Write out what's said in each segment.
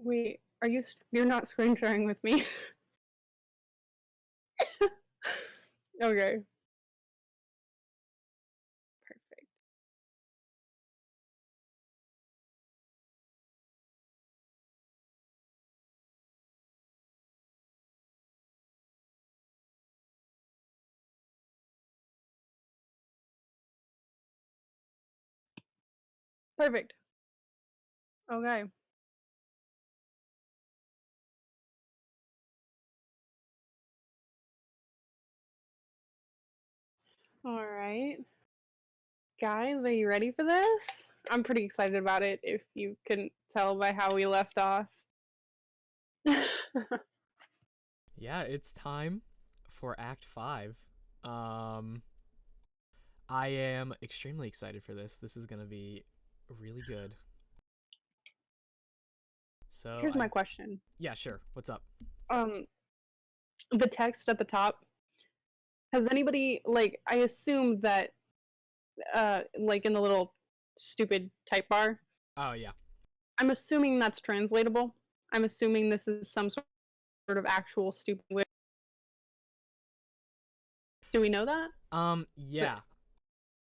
Wait, you're not screen sharing with me? Okay, perfect. Perfect. Okay. All right. Guys, are you ready for this? I'm pretty excited about it, if you couldn't tell by how we left off. Yeah, it's time for Act 5. Um, I am extremely excited for this. This is going to be really good. So, Here's my question. yeah, sure. What's up? Um, the text at the top, has anybody, like, I assume that, like, in the little stupid type bar, Oh, yeah. I'm assuming that's translatable. I'm assuming this is some sort of actual stupid way. Do we know that? So, Yeah.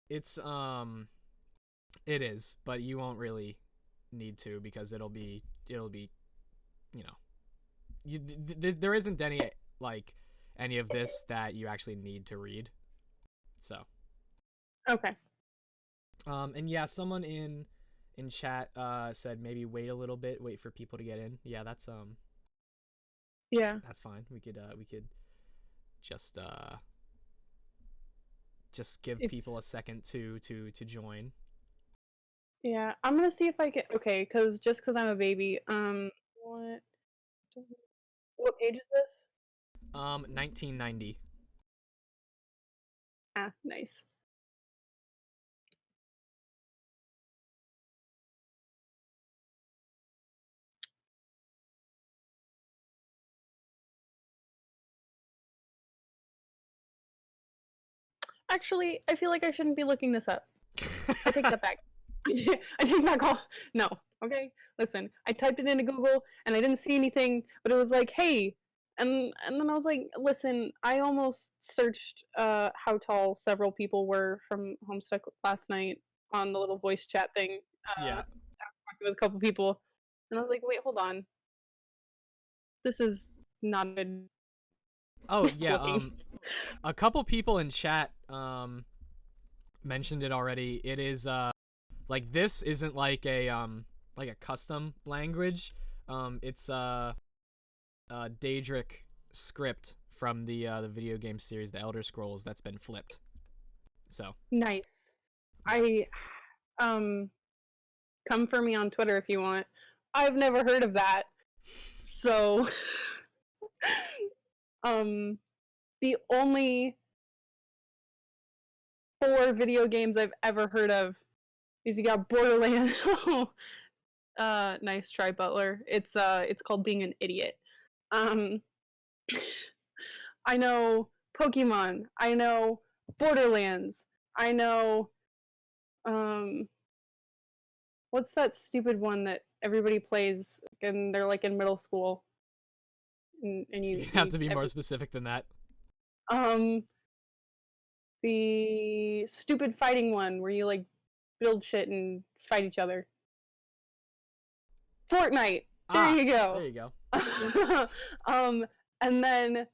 It's it is, but you won't really need to because it'll be, you know, there isn't any like any of this that you actually need to read. So, okay. and yeah, someone in chat said maybe wait a little bit, wait for people to get in. Yeah, Yeah. that's fine. We could just just give It's people a second to join. Yeah, I'm gonna see if I can. Okay, because just because I'm a baby. What? What page is this? 1990. Ah, nice. Actually, I feel like I shouldn't be looking this up. I take that back. I take back all. No. Okay. Listen, I typed it into Google and I didn't see anything, but it was like, hey, and then I was like, listen, I almost searched how tall several people were from Homestuck last night on the little voice chat thing. Yeah. Talking with a couple people, and I was like, wait, hold on, this is not good Oh yeah. looking. A couple people in chat mentioned it already. It is like this isn't like a custom language. It's a Daedric script from the video game series The Elder Scrolls that's been flipped. So Nice. yeah. I come for me on Twitter if you want. I've never heard of that. So um the only four video games I've ever heard of is you got Borderlands. Nice try, Butler. It's called Being an Idiot. Um I know Pokemon. I know Borderlands. I know um what's that stupid one that everybody plays and they're like in middle school and You you have you to be more every specific than that. um the stupid fighting one where you like build shit and fight each other. Fortnite. There Ah, you there go. you go. um and then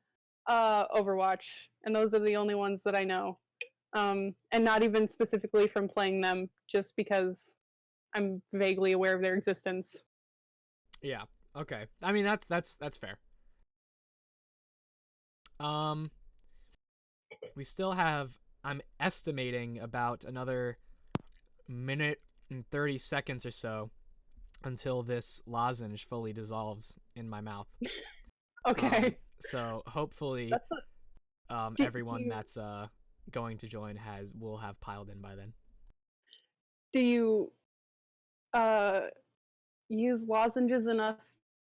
Overwatch, and those are the only ones that I know. And not even specifically from playing them, just because I'm vaguely aware of their existence. Yeah. Okay. I mean that's fair. Um, we still have. I'm estimating about another minute and 30 seconds or so until this lozenge fully dissolves in my mouth. Okay. So hopefully, That's a, do everyone you that's going to join has will have piled in by then. do you uh use lozenges enough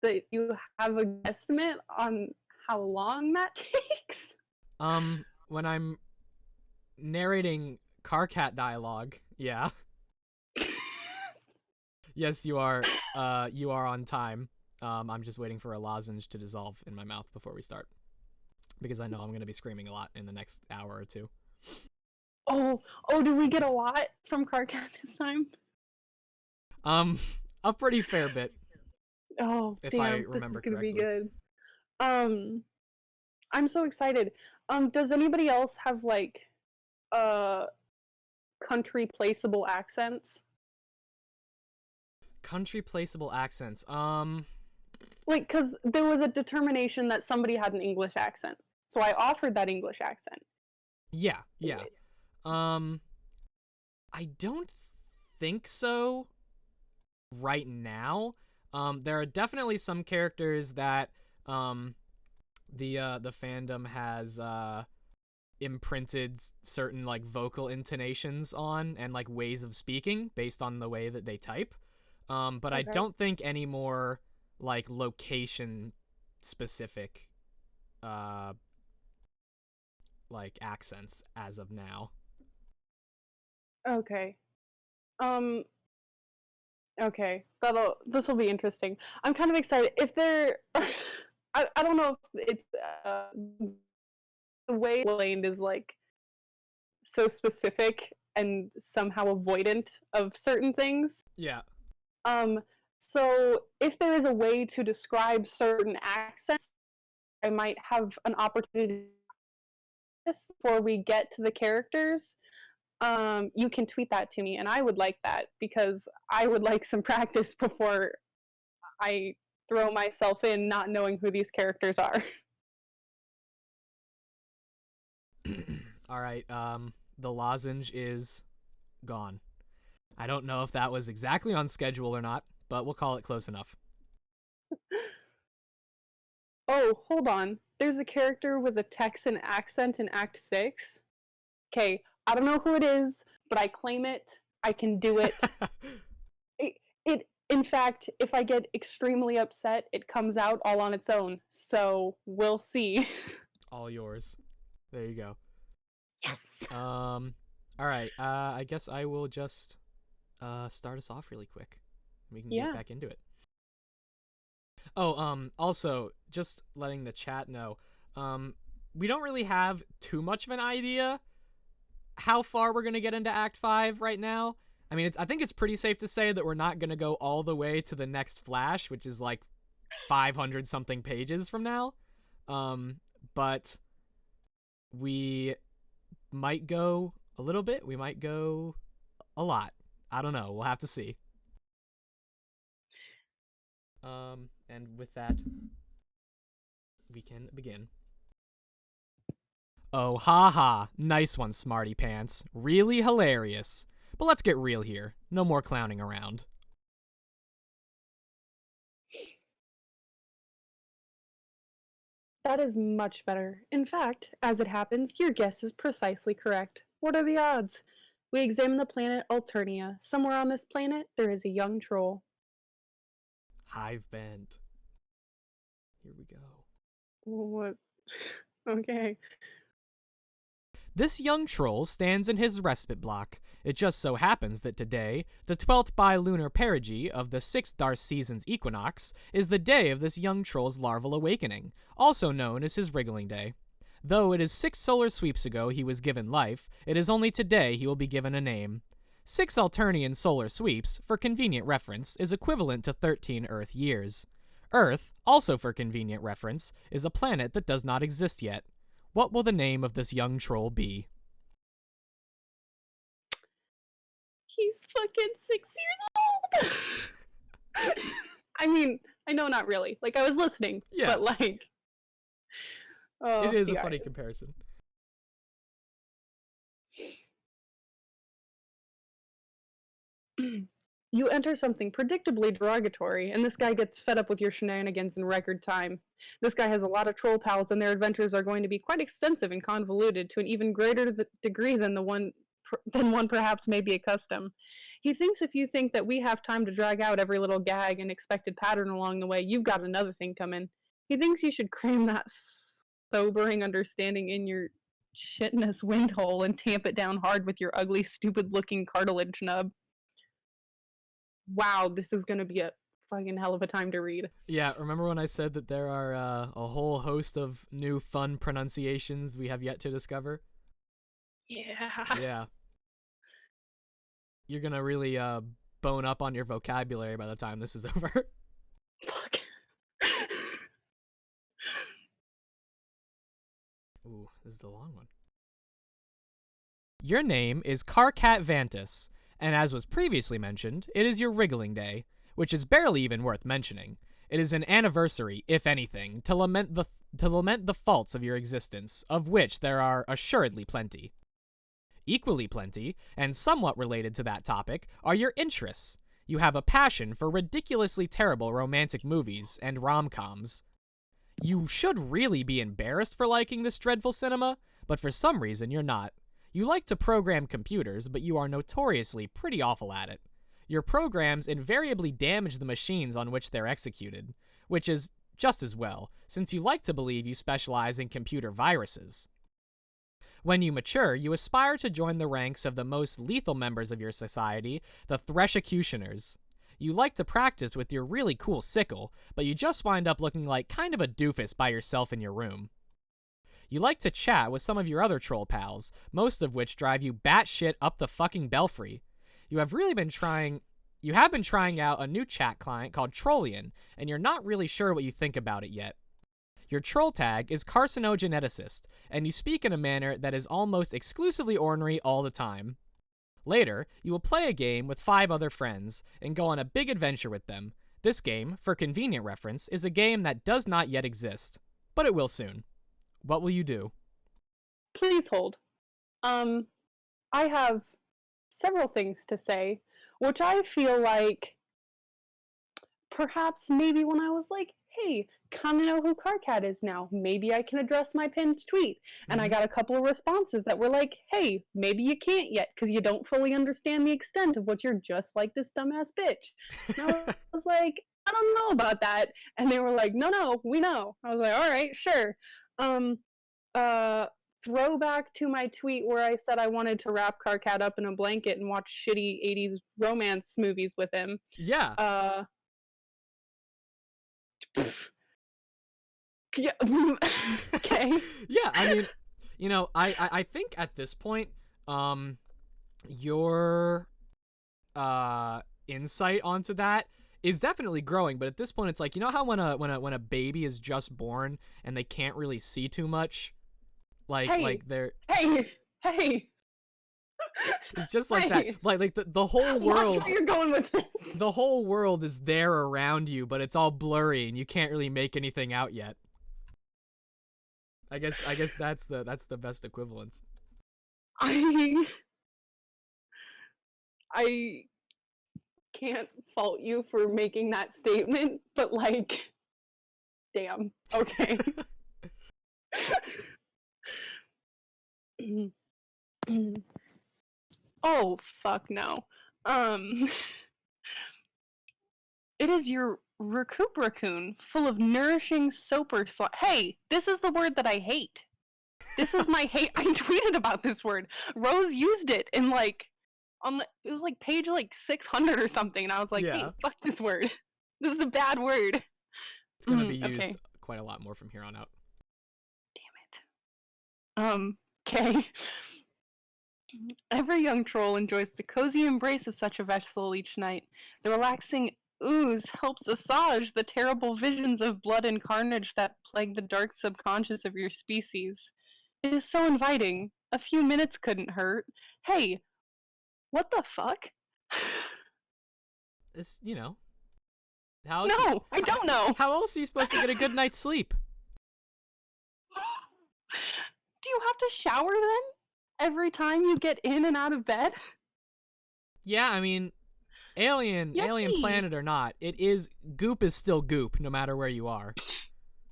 that you have a guesstimate on how long that takes? When I'm narrating Carcat dialogue, yeah, yes, you are on time. I'm just waiting for a lozenge to dissolve in my mouth before we start, because I know I'm going to be screaming a lot in the next hour or two. Oh, did we get a lot from Carcat this time? A pretty fair bit. Oh, if damn, I this is remember gonna correctly. be good. I'm so excited. Does anybody else have like country placeable accents? Country placeable accents. Like, cause there was a determination that somebody had an English accent, so I offered that English accent. Yeah. I don't think so right now. There are definitely some characters that the fandom has imprinted certain like vocal intonations on and like ways of speaking based on the way that they type. But I Okay. don't think any more like location specific like accents as of now. Okay. Okay. This will be interesting. I'm kind of excited. If they're I don't know if it's the way explained is like so specific and somehow avoidant of certain things. Yeah. So if there is a way to describe certain accents, I might have an opportunity before we get to the characters. You can tweet that to me, and I would like that because I would like some practice before I throw myself in not knowing who these characters are. All right. The lozenge is gone. I don't know if that was exactly on schedule or not, but we'll call it close enough. Oh, hold on. There's a character with a Texan accent in Act 6. Okay, I don't know who it is, but I claim it. I can do it. In fact, if I get extremely upset, it comes out all on its own. So we'll see. All yours. There you go. Yes. All right. I guess I will just start us off really quick. We can get back into it. Oh, also, just letting the chat know, we don't really have too much of an idea how far we're gonna get into Act 5 right now. I mean, I think it's pretty safe to say that we're not gonna go all the way to the next Flash, which is like 500 something pages from now. But we might go a little bit. We might go a lot. I don't know. We'll have to see. And with that, we can begin. Oh, haha. Nice one, Smarty Pants. Really hilarious. But let's get real here. No more clowning around. That is much better. In fact, as it happens, your guess is precisely correct. What are the odds? We examine the planet Alternia. Somewhere on this planet, there is a young troll. Hive Bend. Here we go. What? Okay. This young troll stands in his respite block. It just so happens that today, the 12th bilunar perigee of the 6th Darth season's equinox, is the day of this young troll's larval awakening, also known as his wriggling day. Though it is 6 solar sweeps ago he was given life, it is only today he will be given a name. 6 Alternian solar sweeps, for convenient reference, is equivalent to 13 Earth years. Earth, also for convenient reference, is a planet that does not exist yet. What will the name of this young troll be? He's fucking 6 years old! I mean, I know not really. Like, I was listening, but like... Oh, it is a funny comparison. You enter something predictably derogatory, and this guy gets fed up with your shenanigans in record time. This guy has a lot of troll pals, and their adventures are going to be quite extensive and convoluted to an even greater degree than one perhaps may be accustomed. He thinks if you think that we have time to drag out every little gag and expected pattern along the way, you've got another thing coming. He thinks you should cram that sobering understanding in your chitinous windhole and tamp it down hard with your ugly, stupid-looking cartilage nub. Wow, this is going to be a fucking hell of a time to read. Yeah, remember when I said that there are a whole host of new fun pronunciations we have yet to discover? Yeah. Yeah. You're gonna really bone up on your vocabulary by the time this is over. Fuck. Ooh, this is a long one. Your name is Carcat Vantis, and as was previously mentioned, it is your wriggling day, which is barely even worth mentioning. It is an anniversary, if anything, to lament the faults of your existence, of which there are assuredly plenty. Equally plenty, and somewhat related to that topic, are your interests. You have a passion for ridiculously terrible romantic movies and rom-coms. You should really be embarrassed for liking this dreadful cinema, but for some reason you're not. You like to program computers, but you are notoriously pretty awful at it. Your programs invariably damage the machines on which they're executed, which is just as well, since you like to believe you specialize in computer viruses. When you mature, you aspire to join the ranks of the most lethal members of your society, the Threshocutioners. You like to practice with your really cool sickle, but you just wind up looking like kind of a doofus by yourself in your room. You like to chat with some of your other troll pals, most of which drive you batshit up the fucking belfry. You have been trying out a new chat client called Trollian, and you're not really sure what you think about it yet. Your troll tag is carcinogeneticist, and you speak in a manner that is almost exclusively ornery all the time. Later, you will play a game with 5 other friends and go on a big adventure with them. This game, for convenient reference, is a game that does not yet exist, but it will soon. What will you do? Please hold. I have several things to say, which I feel like perhaps maybe when I was like, hey, kind of know who Carcat is now. Maybe I can address my pinned tweet. And I got a couple of responses that were like, hey, maybe you can't yet because you don't fully understand the extent of what you're just like this dumbass bitch. And I was like, I don't know about that. And they were like, no, we know. I was like, all right, sure. Throwback to my tweet where I said I wanted to wrap Carcat up in a blanket and watch shitty 80s romance movies with him. Yeah. Yeah. Okay. Yeah, I mean, you know, I think at this point, your insight onto that is definitely growing, but at this point it's like, you know how when a baby is just born and they can't really see too much? Like they're Hey. It's just like that. Like the whole world. Watch where you're going with this. The whole world is there around you, but it's all blurry and you can't really make anything out yet. I guess that's the best equivalence. I can't fault you for making that statement, but like, damn. Okay. Oh, fuck no. It is your recoup raccoon full of nourishing soper Hey, this is the word that I hate. This is my hate. I tweeted about this word. Rose used it in like, it was like page like 600 or something, and I was like, hey, fuck this word. This is a bad word. It's gonna be used quite a lot more from here on out. Damn it. Okay. Every young troll enjoys the cozy embrace of such a vessel each night. The relaxing ooze helps assuage the terrible visions of blood and carnage that plague the dark subconscious of your species. It is so inviting. A few minutes couldn't hurt. Hey, what the fuck? It's, you know. No, I don't know. How else are you supposed to get a good night's sleep? Do you have to shower then? Every time you get in and out of bed? Yeah, I mean, alien planet or not, goop is still goop no matter where you are.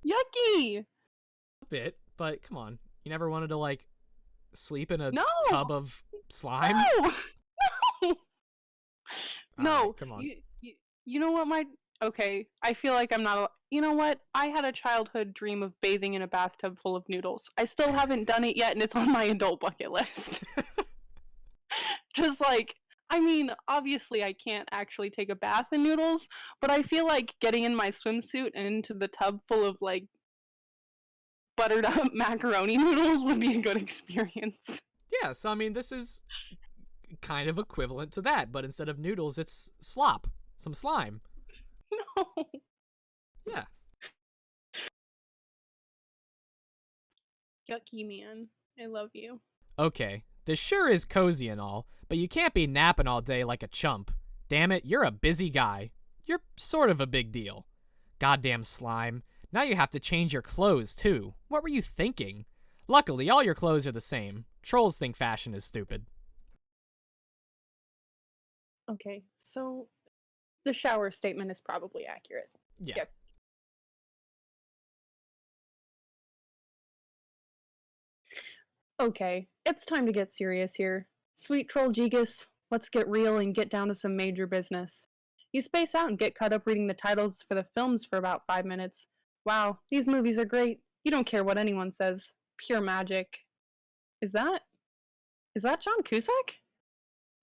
Yucky! A bit, but come on. You never wanted to, like, sleep in a tub of slime? No! Right, come on. You know what Okay, I feel like I'm not... You know what? I had a childhood dream of bathing in a bathtub full of noodles. I still haven't done it yet, and it's on my adult bucket list. Just like, I mean, obviously I can't actually take a bath in noodles, but I feel like getting in my swimsuit and into the tub full of like buttered up macaroni noodles would be a good experience. Yeah, so I mean, this is kind of equivalent to that, but instead of noodles, it's slop, some slime. No. Yeah. Yucky, man. I love you. Okay, this sure is cozy and all, but you can't be napping all day like a chump. Damn it, you're a busy guy. You're sort of a big deal. Goddamn slime. Now you have to change your clothes, too. What were you thinking? Luckily, all your clothes are the same. Trolls think fashion is stupid. Okay, so the shower statement is probably accurate. Yeah. Yep. Okay, it's time to get serious here. Sweet troll Gigas, let's get real and get down to some major business. You space out and get caught up reading the titles for the films for about 5 minutes. Wow, these movies are great. You don't care what anyone says. Pure magic. Is that is that John Cusack?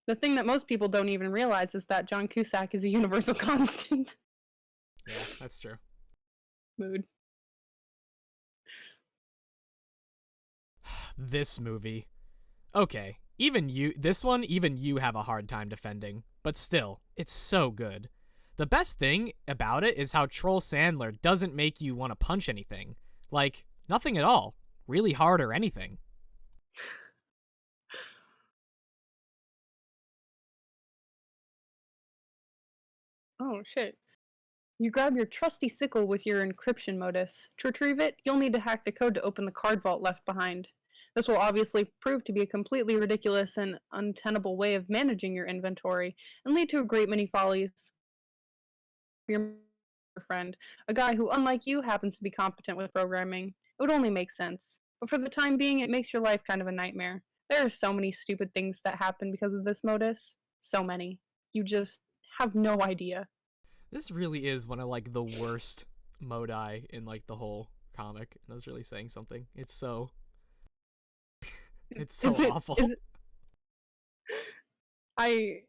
The thing that most people don't even realize is that John Cusack is a universal constant. Yeah, that's true. Mood. This movie. Okay, even you have a hard time defending, but still, it's so good. The best thing about it is how Troll Sandler doesn't make you want to punch anything. Like, nothing at all. Really hard or anything. Oh shit. You grab your trusty sickle with your encryption modus. To retrieve it, you'll need to hack the code to open the card vault left behind. This will obviously prove to be a completely ridiculous and untenable way of managing your inventory, and lead to a great many follies. Your friend, a guy who, unlike you, happens to be competent with programming. It would only make sense. But for the time being, it makes your life kind of a nightmare. There are so many stupid things that happen because of this modus. So many. You just have no idea. This really is one of like the worst modi in like the whole comic. And that's really saying something. It's so it's so Is it? awful. Is it? I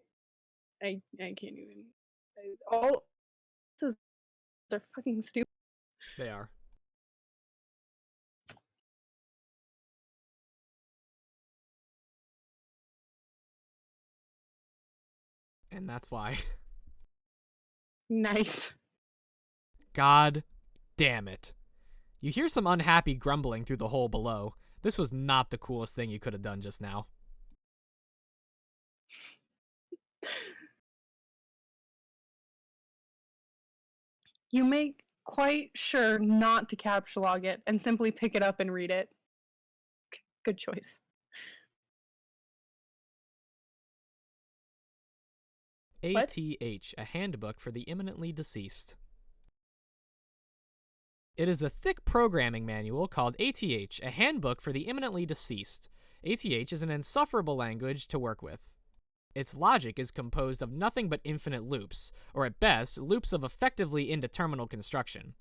I can't even. All this is are fucking stupid. They are. And that's why. Nice. God damn it. You hear some unhappy grumbling through the hole below. This was not the coolest thing you could have done just now. You make quite sure not to capture log it and simply pick it up and read it. Good choice. What? ATH, a handbook for the imminently deceased. It is a thick programming manual called ATH, a handbook for the imminently deceased. ATH is an insufferable language to work with. Its logic is composed of nothing but infinite loops, or at best, loops of effectively indeterminate construction.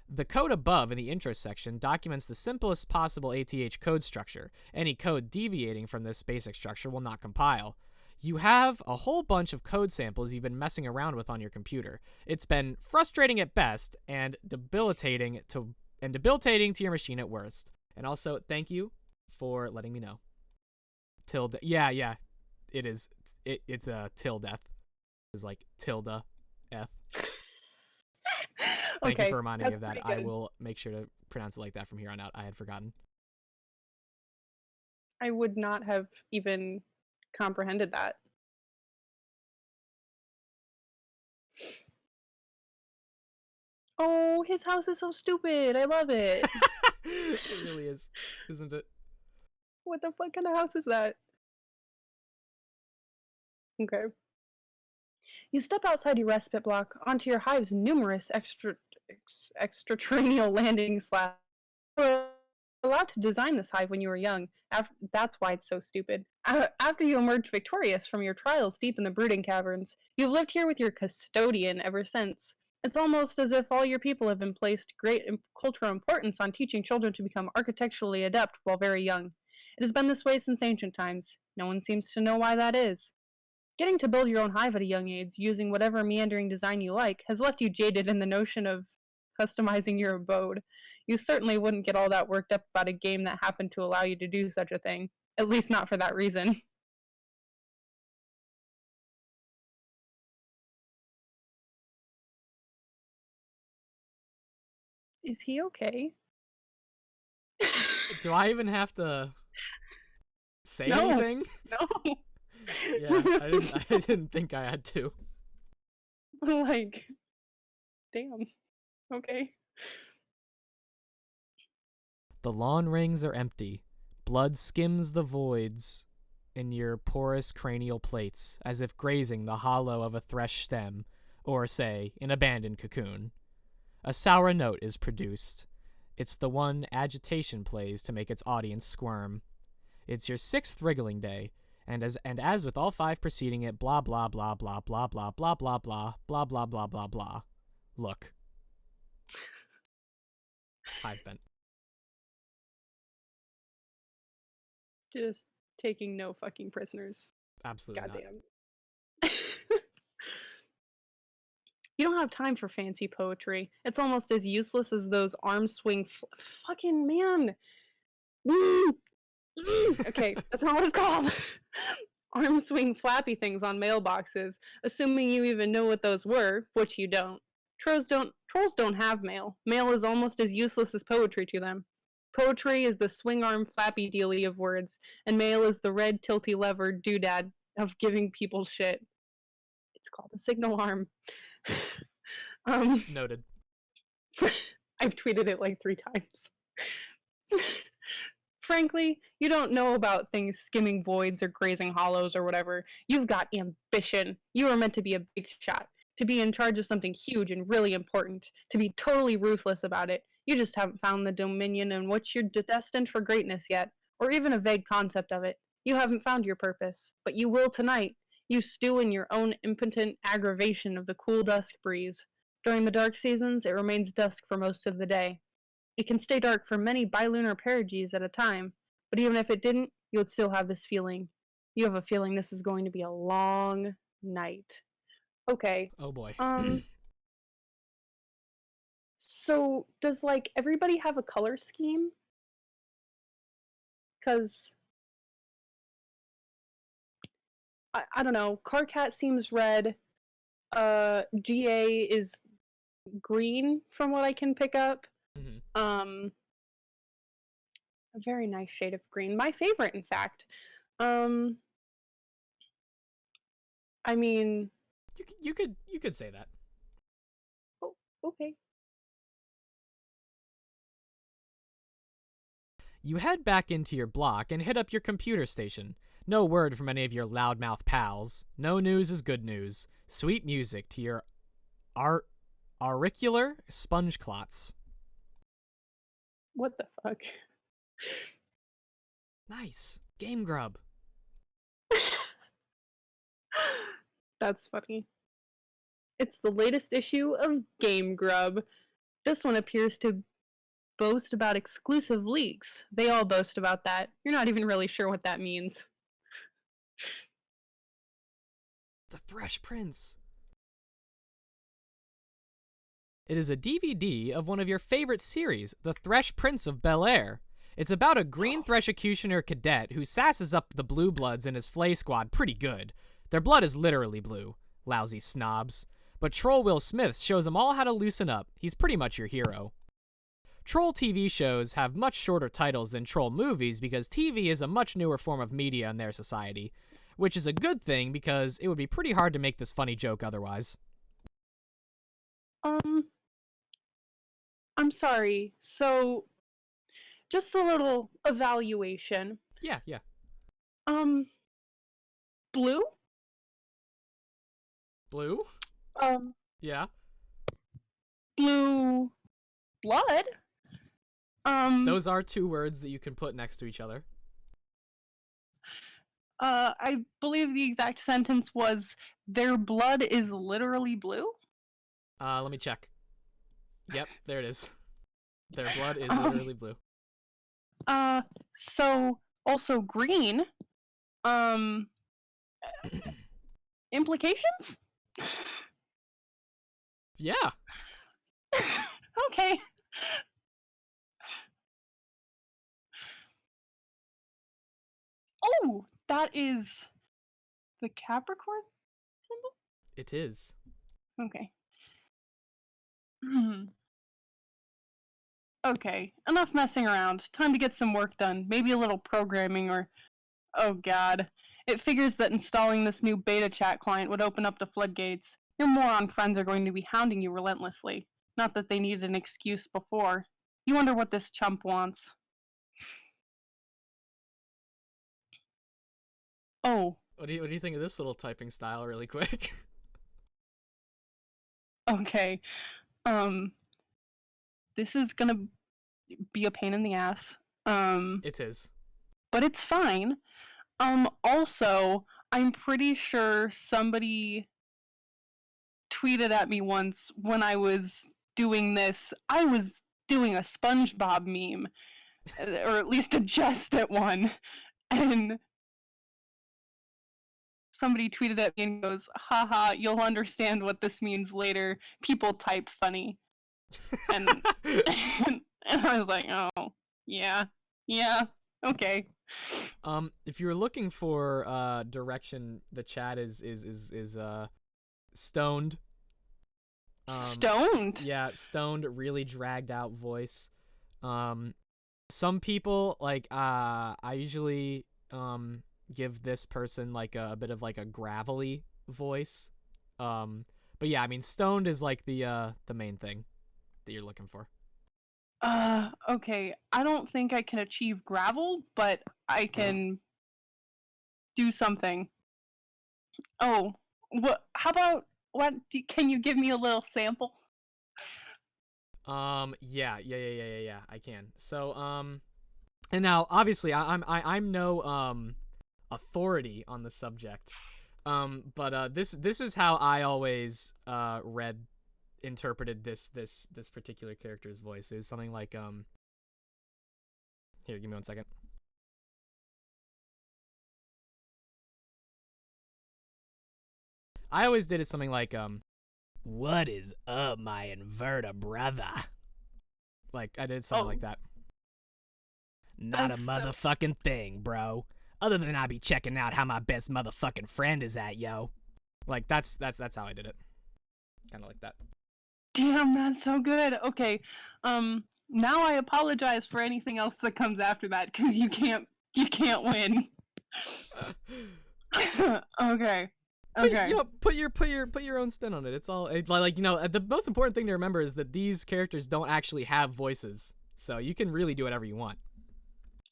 The code above in the intro section documents the simplest possible ATH code structure. Any code deviating from this basic structure will not compile. You have a whole bunch of code samples you've been messing around with on your computer. It's been frustrating at best and debilitating to your machine at worst. And also, thank you for letting me know. Tilde. Yeah, it is. It's a till death. It's like tilde F. Thank you for reminding me of that. I will make sure to pronounce it like that from here on out. I had forgotten. I would not have even comprehended that. Oh, his house is so stupid. I love it. It really is, isn't it? What the fuck kind of house is that? Okay. You step outside your respite block onto your hive's numerous extraterrestrial landing slabs. You were allowed to design this hive when you were young. That's why it's so stupid. After you emerged victorious from your trials deep in the brooding caverns, you've lived here with your custodian ever since. It's almost as if all your people have been placed great cultural importance on teaching children to become architecturally adept while very young. It has been this way since ancient times. No one seems to know why that is. Getting to build your own hive at a young age, using whatever meandering design you like, has left you jaded in the notion of customizing your abode. You certainly wouldn't get all that worked up about a game that happened to allow you to do such a thing. At least not for that reason. Is he okay? Do I even have to say No, anything? no. Yeah, I didn't think I had to. Like, damn. Okay. The lawn rings are empty. Blood skims the voids in your porous cranial plates, as if grazing the hollow of a thresh stem, or, say, an abandoned cocoon. A sour note is produced. It's the one agitation plays to make its audience squirm. It's your 6th wriggling day, and as with all 5 preceding it, blah blah blah blah blah blah blah blah blah blah blah blah blah blah. Look. Hive bent. Just taking no fucking prisoners. Absolutely not. Goddamn. You don't have time for fancy poetry. It's almost as useless as those arm swing fucking man. Okay, that's not what it's called. Arm swing flappy things on mailboxes, assuming you even know what those were, which you don't. Trolls don't have mail. Mail is almost as useless as poetry to them. Poetry is the swing arm flappy dealy of words, and mail is the red tilty lever doodad of giving people shit. It's called a signal arm. Noted. I've tweeted it like 3 times. Frankly, you don't know about things skimming voids or grazing hollows or whatever. You've got ambition. You are meant to be a big shot, to be in charge of something huge and really important, to be totally ruthless about it. You just haven't found the dominion in which you're destined for greatness yet, or even a vague concept of it. You haven't found your purpose, but you will tonight. You stew in your own impotent aggravation of the cool dusk breeze. During the dark seasons, it remains dusk for most of the day. It can stay dark for many bilunar perigees at a time, but even if it didn't, you would still have this feeling. You have a feeling this is going to be a long night. Okay. Oh boy. So does like everybody have a color scheme? Because I don't know. Carcat seems red. GA is green from what I can pick up. Mm-hmm. A very nice shade of green. My favorite, in fact. I mean, You could say that. oh, okay. You head back into your block and hit up your computer station. No word from any of your loudmouth pals. No news is good news. Sweet music to your auricular sponge clots. What the fuck? Nice. Game Grub. That's funny. It's the latest issue of Game Grub. This one appears to boast about exclusive leaks. They all boast about that. You're not even really sure what that means. The Thresh Prince. It is a DVD of one of your favorite series, The Thresh Prince of Bel-Air. It's about a green Thresh-Executioner cadet who sasses up the Blue Bloods in his Flay Squad pretty good. Their blood is literally blue. Lousy snobs. But Troll Will Smith shows them all how to loosen up. He's pretty much your hero. Troll TV shows have much shorter titles than Troll movies because TV is a much newer form of media in their society, which is a good thing because it would be pretty hard to make this funny joke otherwise. I'm sorry. So, just a little evaluation. Yeah. Blue? Blue? Yeah. Blue blood? Those are 2 words that you can put next to each other. I believe the exact sentence was, their blood is literally blue? Let me check. Yep, there it is. Their blood is literally blue. So, also green. Implications? Yeah. Okay. Oh, that is the Capricorn symbol? It is. Okay. Okay, enough messing around. Time to get some work done. Maybe a little programming or... Oh god. It figures that installing this new beta chat client would open up the floodgates. Your moron friends are going to be hounding you relentlessly. Not that they needed an excuse before. You wonder what this chump wants. Oh, What do you think of this little typing style, really quick? okay. Um, this is gonna be a pain in the ass. It is. But it's fine. Also, I'm pretty sure somebody tweeted at me once when I was doing this. I was doing a SpongeBob meme, or at least a jest at one, and somebody tweeted at me and goes, haha, you'll understand what this means later. People type funny. And, and I was like, oh, yeah, okay. If you're looking for direction, the chat is stoned. Stoned? Yeah, stoned, really dragged out voice. Some people I usually give this person like a bit of like a gravelly voice. But yeah, I mean stoned is like the main thing that you're looking for. Okay. I don't think I can achieve gravel, but I can do something. Oh, what? How about can you give me a little sample? Yeah, I can. So and now obviously I'm no authority on the subject. But this is how I always interpreted this particular character's voice. It was something like here, give me 1 second. I always did it something like what is up, my inverter brother? Like I did something like that. Not That's a motherfucking thing, bro. Other than I be checking out how my best motherfucking friend is at, yo. Like that's how I did it. Kind of like that. Damn, that's so good. Okay. Now I apologize for anything else that comes after that because you can't win. Okay. Okay. Put your own spin on it. It's all like the most important thing to remember is that these characters don't actually have voices, so you can really do whatever you want.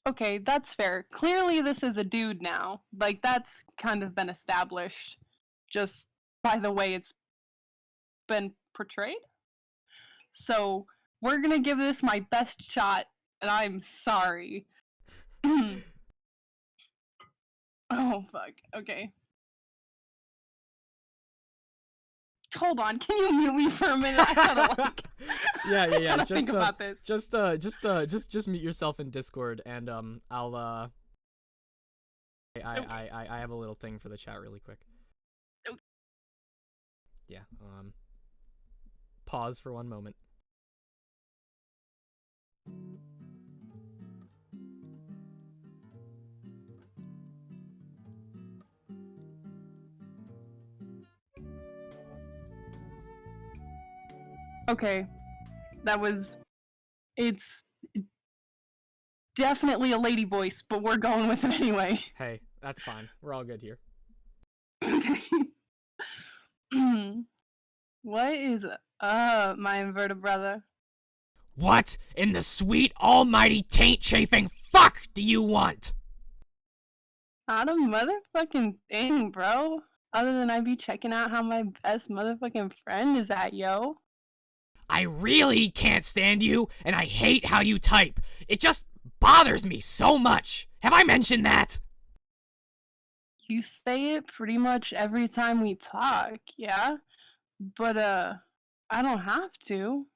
Okay, that's fair. Clearly, this is a dude now. Like that's kind of been established, just by the way it's been portrayed. So we're gonna give this my best shot, and I'm sorry. Oh fuck. Okay. Hold on, can you mute me for a minute? I gotta like. Yeah. I gotta think about this. Just mute yourself in Discord, and I'll I have a little thing for the chat really quick. Okay. Yeah. Pause for 1 moment. Okay, it's definitely a lady voice, but we're going with it anyway. Hey, that's fine. We're all good here. Okay. What is my inverted brother? What in the sweet almighty taint chafing fuck do you want? Not a motherfucking thing, bro. Other than I be checking out how my best motherfucking friend is at, yo. I really can't stand you, and I hate how you type. It just bothers me so much. Have I mentioned that? You say it pretty much every time we talk, yeah? But, I don't have to.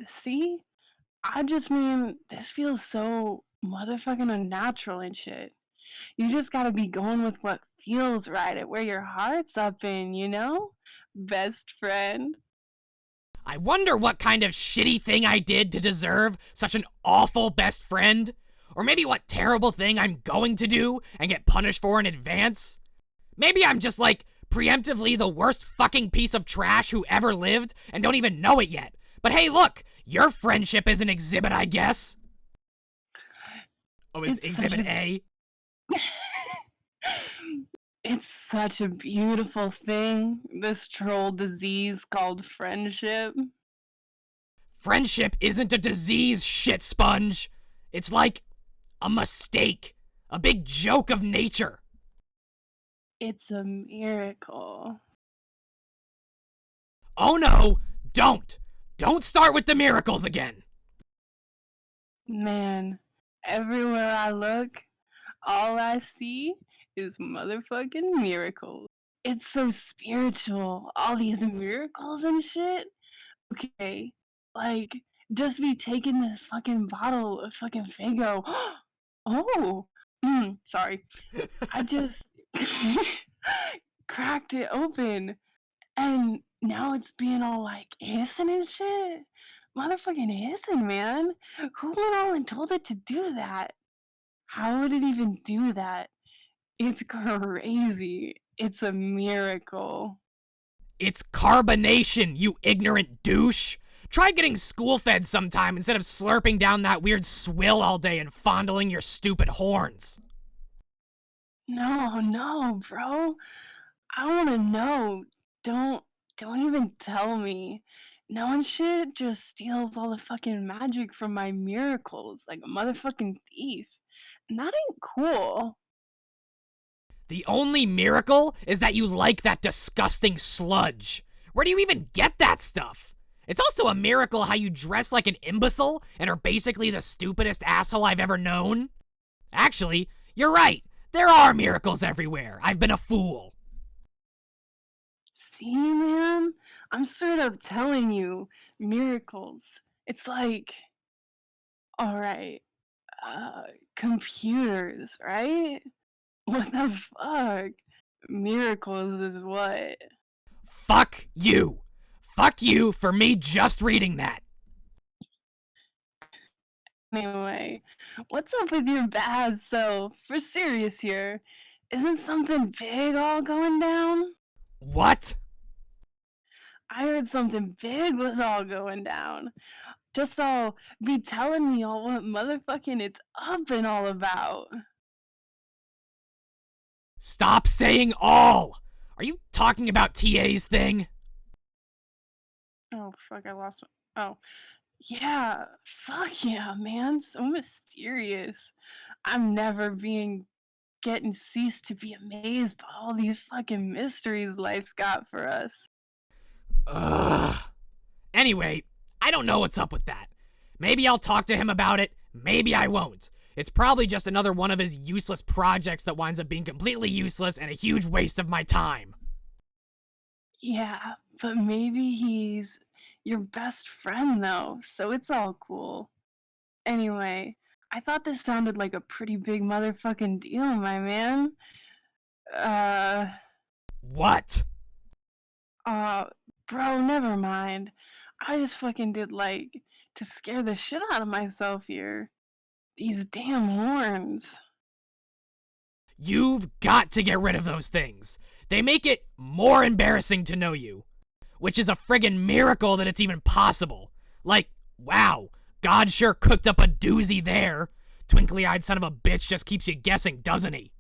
See? I just mean, this feels so motherfucking unnatural and shit. You just gotta be going with what feels right. At where your heart's up in, you know? Best friend. I wonder what kind of shitty thing I did to deserve such an awful best friend. Or maybe what terrible thing I'm going to do and get punished for in advance. Maybe I'm just like preemptively the worst fucking piece of trash who ever lived and don't even know it yet. But hey, look, your friendship is an exhibit, I guess. Oh, is exhibit A? It's such a beautiful thing, this troll disease called friendship. Friendship isn't a disease, shit sponge. It's like a mistake, a big joke of nature. It's a miracle. Oh no, don't. Don't start with the miracles again. Man, everywhere I look, all I see is motherfucking miracles. It's so spiritual, all these miracles and shit. Okay, like, just be taking this fucking bottle of fucking Fago. Oh, sorry. I just cracked it open, and now it's being all like hissing and shit. Motherfucking hissing, man. Who went all and told it to do that? How would it even do that? It's crazy. It's a miracle. It's carbonation, you ignorant douche. Try getting spoon-fed sometime instead of slurping down that weird swill all day and fondling your stupid horns. No, bro. I wanna know. Don't even tell me. Knowing shit just steals all the fucking magic from my miracles like a motherfucking thief. And that ain't cool. The only miracle is that you like that disgusting sludge. Where do you even get that stuff? It's also a miracle how you dress like an imbecile and are basically the stupidest asshole I've ever known. Actually, you're right. There are miracles everywhere. I've been a fool. See, man? I'm straight up telling you, miracles. It's like, alright, computers, right? What the fuck? Miracles is what? Fuck you. Fuck you for me just reading that. Anyway, what's up with your bad self? For serious here. Isn't something big all going down? What? I heard something big was all going down. Just all be telling me all what motherfucking it's up and all about. Stop saying all. Are you talking about TA's thing? Oh, fuck, I lost my. Oh. Yeah, fuck yeah, man. So mysterious. I'm never getting ceased to be amazed by all these fucking mysteries life's got for us. Ugh. Anyway, I don't know what's up with that. Maybe I'll talk to him about it, maybe I won't. It's probably just another one of his useless projects that winds up being completely useless and a huge waste of my time. Yeah, but maybe he's your best friend though, so it's all cool. Anyway, I thought this sounded like a pretty big motherfucking deal, my man. Uh, What? uh, bro, never mind. I just fucking did like to scare the shit out of myself here. These damn horns. You've got to get rid of those things. They make it more embarrassing to know you. Which is a friggin' miracle that it's even possible. Like, wow, God sure cooked up a doozy there. Twinkly-eyed son of a bitch just keeps you guessing, doesn't he?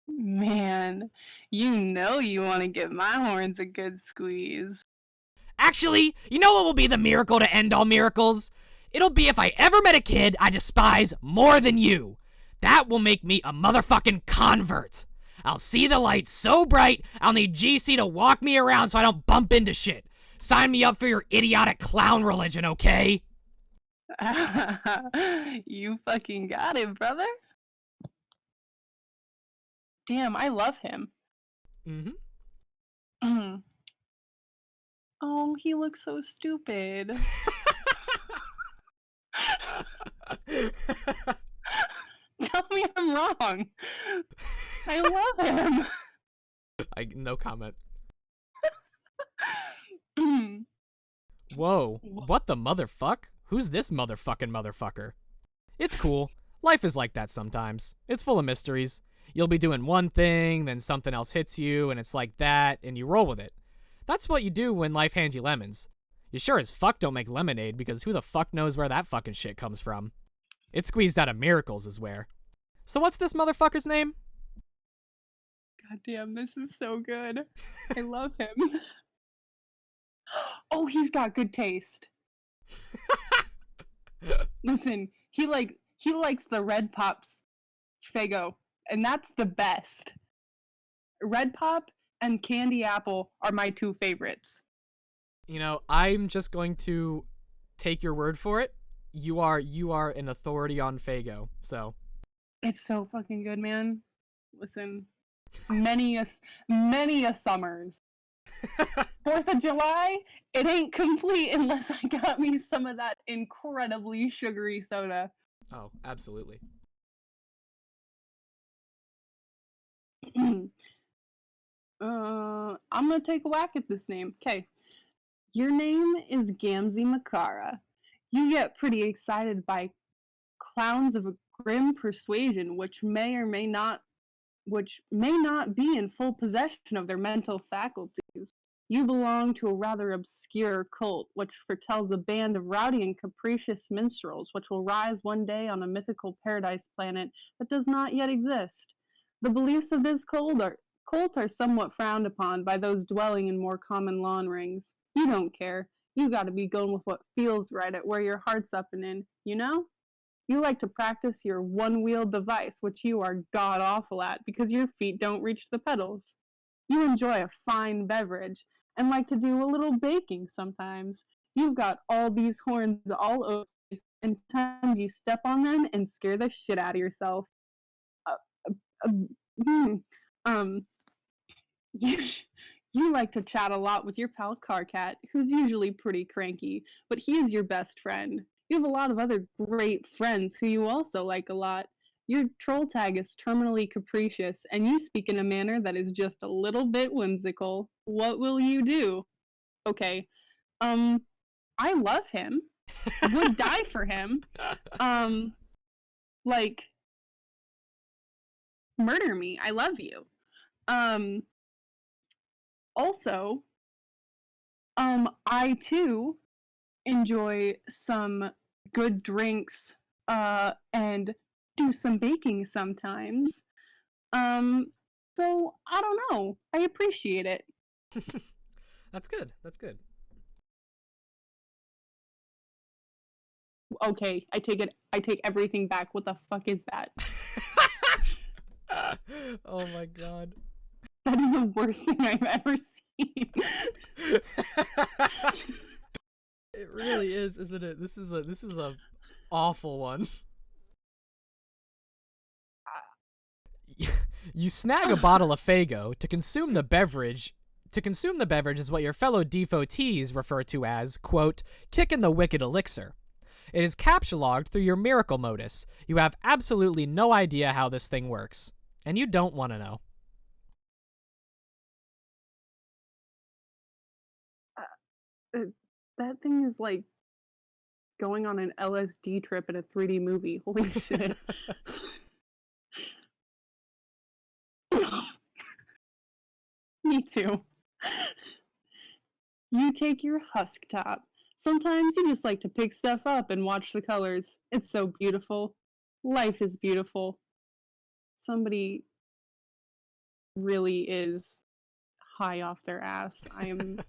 Man, you know you want to give my horns a good squeeze. Actually, you know what will be the miracle to end all miracles? It'll be if I ever met a kid I despise more than you. That will make me a motherfucking convert. I'll see the light so bright, I'll need GC to walk me around so I don't bump into shit. Sign me up for your idiotic clown religion, okay? You fucking got it, brother. Damn, I love him. Mm-hmm. Oh, he looks so stupid. Tell me I'm wrong. I love him. No comment. Mm. Whoa, what the motherfuck? Who's this motherfucker? It's cool. Life is like that sometimes. It's full of mysteries. You'll be doing one thing, then something else hits you, and it's like that, and you roll with it. That's what you do when life hands you lemons. You sure as fuck don't make lemonade, because who the fuck knows where that fucking shit comes from? It's squeezed out of miracles, is where. So what's this motherfucker's name? God damn, this is so good. I love him. Oh, he's got good taste. Listen, he likes the Red Pops Fago, and that's the best. Red Pop and Candy Apple are my two favorites. You know, I'm just going to take your word for it. You are an authority on Fago, so. It's so fucking good, man. Listen, many a summers. 4th of July, it ain't complete unless I got me some of that incredibly sugary soda. Oh, absolutely. I'm gonna take a whack at this name. Okay. Your name is Gamzee Makara. You get pretty excited by clowns of a grim persuasion which may not be in full possession of their mental faculties. You belong to a rather obscure cult, which foretells a band of rowdy and capricious minstrels, which will rise one day on a mythical paradise planet that does not yet exist. The beliefs of this cult are somewhat frowned upon by those dwelling in more common lawn rings. You don't care. You gotta be going with what feels right at where your heart's up and in, you know? You like to practice your one-wheel device, which you are god-awful at because your feet don't reach the pedals. You enjoy a fine beverage and like to do a little baking sometimes. You've got all these horns all over you, and sometimes you step on them and scare the shit out of yourself. Uh, uh, hmm, um, you, you like to chat a lot with your pal Carcat, who's usually pretty cranky, but he is your best friend. You have a lot of other great friends who you also like a lot. Your troll tag is terminally capricious, and you speak in a manner that is just a little bit whimsical. What will you do? Okay, I love him. Would die for him. Um, like, murder me. I love you. Um, also, I too enjoy some good drinks and do some baking sometimes. Um so I don't know. I appreciate it. That's good. That's good. Okay, I take it. I take everything back. What the fuck is that? Oh my god. That is the worst thing I've ever seen. It really is, isn't it? This is a awful one. You snag a bottle of Fago to consume the beverage. To consume the beverage is what your fellow devotees refer to as, quote, kicking the wicked elixir. It is captulogged through your miracle modus. You have absolutely no idea how this thing works. And you don't want to know. That thing is like going on an LSD trip in a 3D movie. Holy shit. Me too. You take your husk top. Sometimes you just like to pick stuff up and watch the colors. It's so beautiful. Life is beautiful. Somebody really is high off their ass. I am.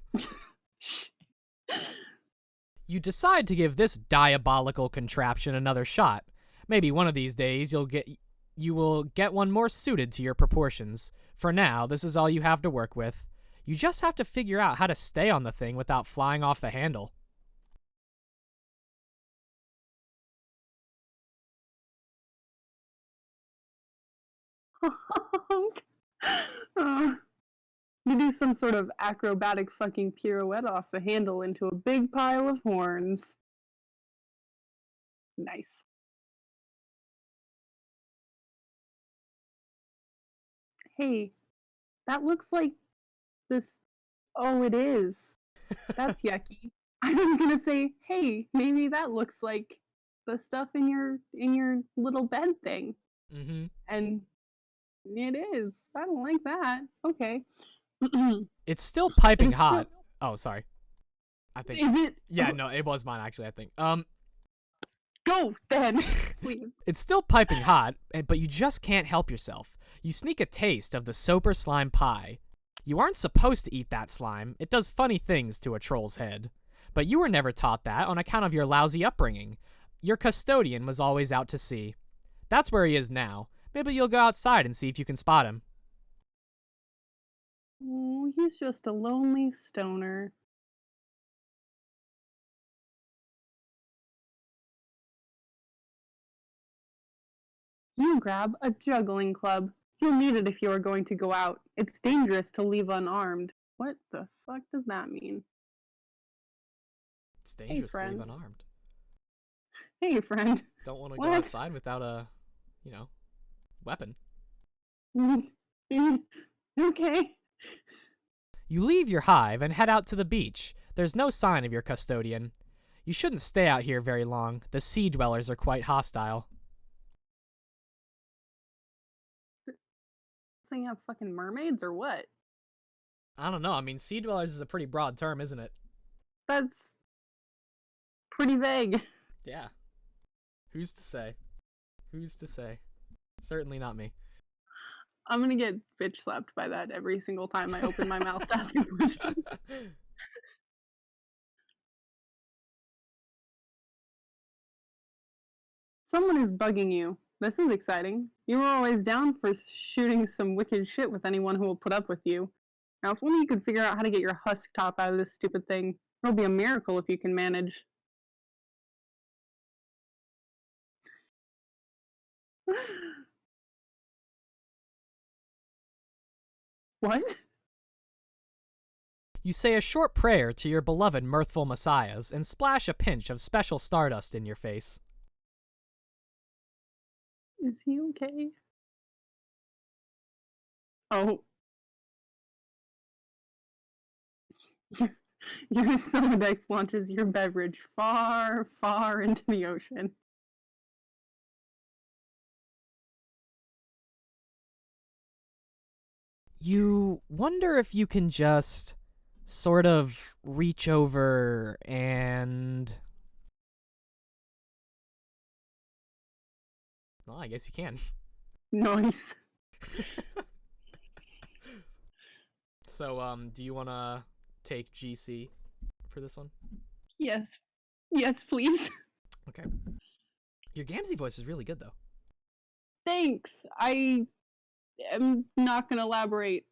You decide to give this diabolical contraption another shot. Maybe one of these days you will get one more suited to your proportions. For now, this is all you have to work with. You just have to figure out how to stay on the thing without flying off the handle. You do some sort of acrobatic fucking pirouette off the handle into a big pile of horns. Nice. hey, that looks like this. Oh, it is. That's yucky. I was gonna say, hey, maybe that looks like the stuff in your little bed thing. Mm-hmm. And it is. I don't like that. Okay. It's still piping It's still, hot. Oh, sorry. I think. is it? Yeah, no, it was mine actually. I think. Go then, please. It's still piping hot, but you just can't help yourself. You sneak a taste of the soper slime pie. You aren't supposed to eat that slime. It does funny things to a troll's head. But you were never taught that on account of your lousy upbringing. Your custodian was always out to sea. That's where he is now. Maybe you'll go outside and see if you can spot him. Oh, he's just a lonely stoner. You grab a juggling club. You'll need it if you are going to go out. It's dangerous to leave unarmed. What the fuck does that mean? It's dangerous to leave friend. unarmed. Hey, friend. Don't want to go outside without a, weapon. Okay. You leave your hive and head out to the beach. There's no sign of your custodian. You shouldn't stay out here very long. The sea dwellers are quite hostile. They have fucking mermaids or what? I don't know. I mean, sea dwellers is a pretty broad term, isn't it? That's pretty vague. Yeah. Who's to say? Who's to say? Certainly not me. I'm gonna get bitch slapped by that every single time I open my mouth to ask a question. Someone is bugging you. This is exciting. You were always down for shooting some wicked shit with anyone who will put up with you. Now, if only you could figure out how to get your husk top out of this stupid thing. It'll be a miracle if you can manage. What? You say a short prayer to your beloved mirthful messiahs and splash a pinch of special stardust in your face. Is he okay? Oh. Your Solodex launches your beverage far, far into the ocean. You wonder if you can just sort of reach over and... Well, I guess you can. Nice. So, do you want to take GC for this one? Yes. Yes, please. Okay. Your Gamzee voice is really good, though. Thanks. I am not going to elaborate.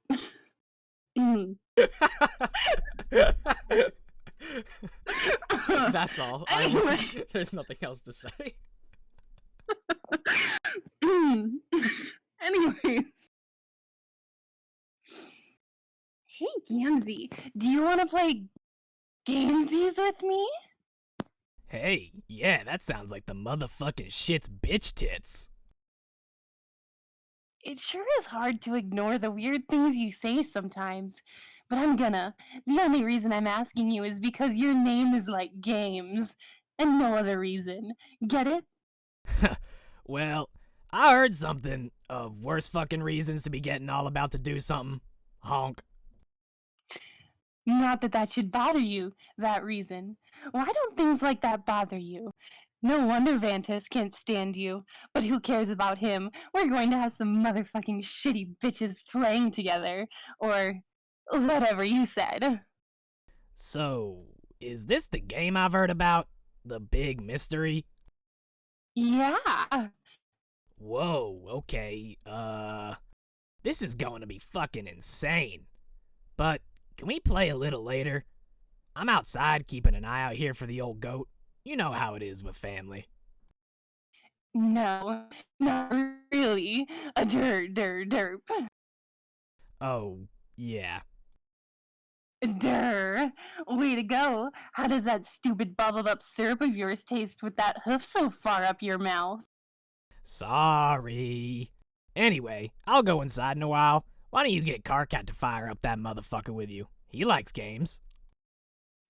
That's all. Anyway. There's nothing else to say. Anyways. Hey, Gamzee, do you want to play Gamesies with me? Hey, yeah, that sounds like the motherfucking shit's bitch tits. It sure is hard to ignore the weird things you say sometimes, but I'm gonna. The only reason I'm asking you is because your name is like games, and no other reason. Get it? Well, I heard something of worse fucking reasons to be getting all about to do something. Honk. Not that that should bother you, that reason. Why don't things like that bother you? No wonder Vantus can't stand you. But who cares about him? We're going to have some motherfucking shitty bitches playing together. Or whatever you said. So, is this the game I've heard about? The big mystery? Yeah. Whoa, okay, this is going to be fucking insane. But, can we play a little later? I'm outside keeping an eye out here for the old goat. You know how it is with family. No, not really. A derp. Oh, yeah. Way to go. How does that stupid bottled up syrup of yours taste with that hoof so far up your mouth? Sorry. Anyway, I'll go inside in a while. Why don't you get Carcat to fire up that motherfucker with you? He likes games.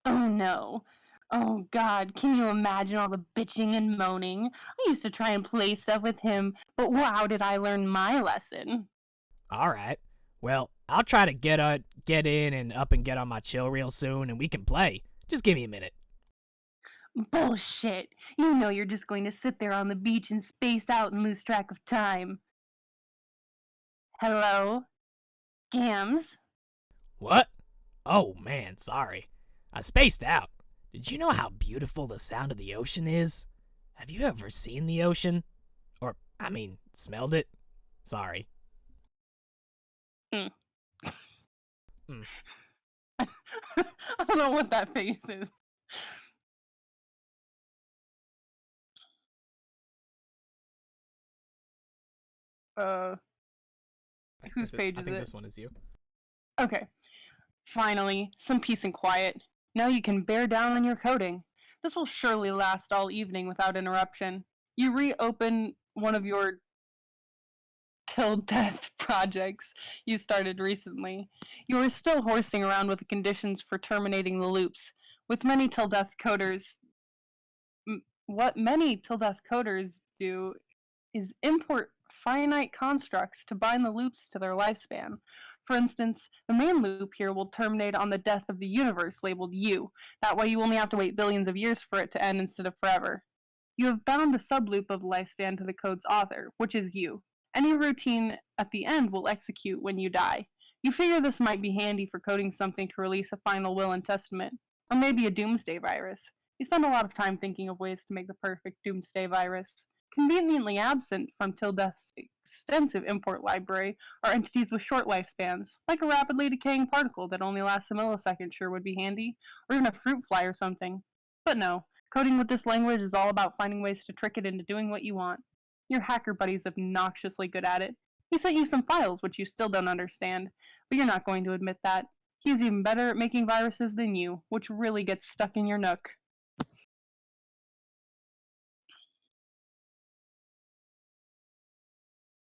Oh no. Oh god, can you imagine all the bitching and moaning? I used to try and play stuff with him, but wow, did I learn my lesson? Alright. Well, I'll try to get in and up and get on my chill real soon, and we can play. Just give me a minute. Bullshit. You know you're just going to sit there on the beach and space out and lose track of time. Hello? Gams? What? Oh man, sorry. I spaced out. Did you know how beautiful the sound of the ocean is? Have you ever seen the ocean? Or, I mean, smelled it? Sorry. I don't know what that face is. Whose page is it? I think this one is you. Okay. Finally, some peace and quiet. Now you can bear down on your coding. This will surely last all evening without interruption. You reopen one of your till death projects you started recently. You are still horsing around with the conditions for terminating the loops. With many till death coders, what many till death coders do is import finite constructs to bind the loops to their lifespan. For instance, the main loop here will terminate on the death of the universe labeled U. That way you only have to wait billions of years for it to end instead of forever. You have bound the subloop of lifespan to the code's author, which is you. Any routine at the end will execute when you die. You figure this might be handy for coding something to release a final will and testament, or maybe a doomsday virus. You spend a lot of time thinking of ways to make the perfect doomsday virus. Conveniently absent from Tilde's extensive import library are entities with short lifespans, like a rapidly decaying particle that only lasts a millisecond sure would be handy, or even a fruit fly or something. But no, coding with this language is all about finding ways to trick it into doing what you want. Your hacker buddy's obnoxiously good at it. He sent you some files which you still don't understand, but you're not going to admit that. He's even better at making viruses than you, which really gets stuck in your nook.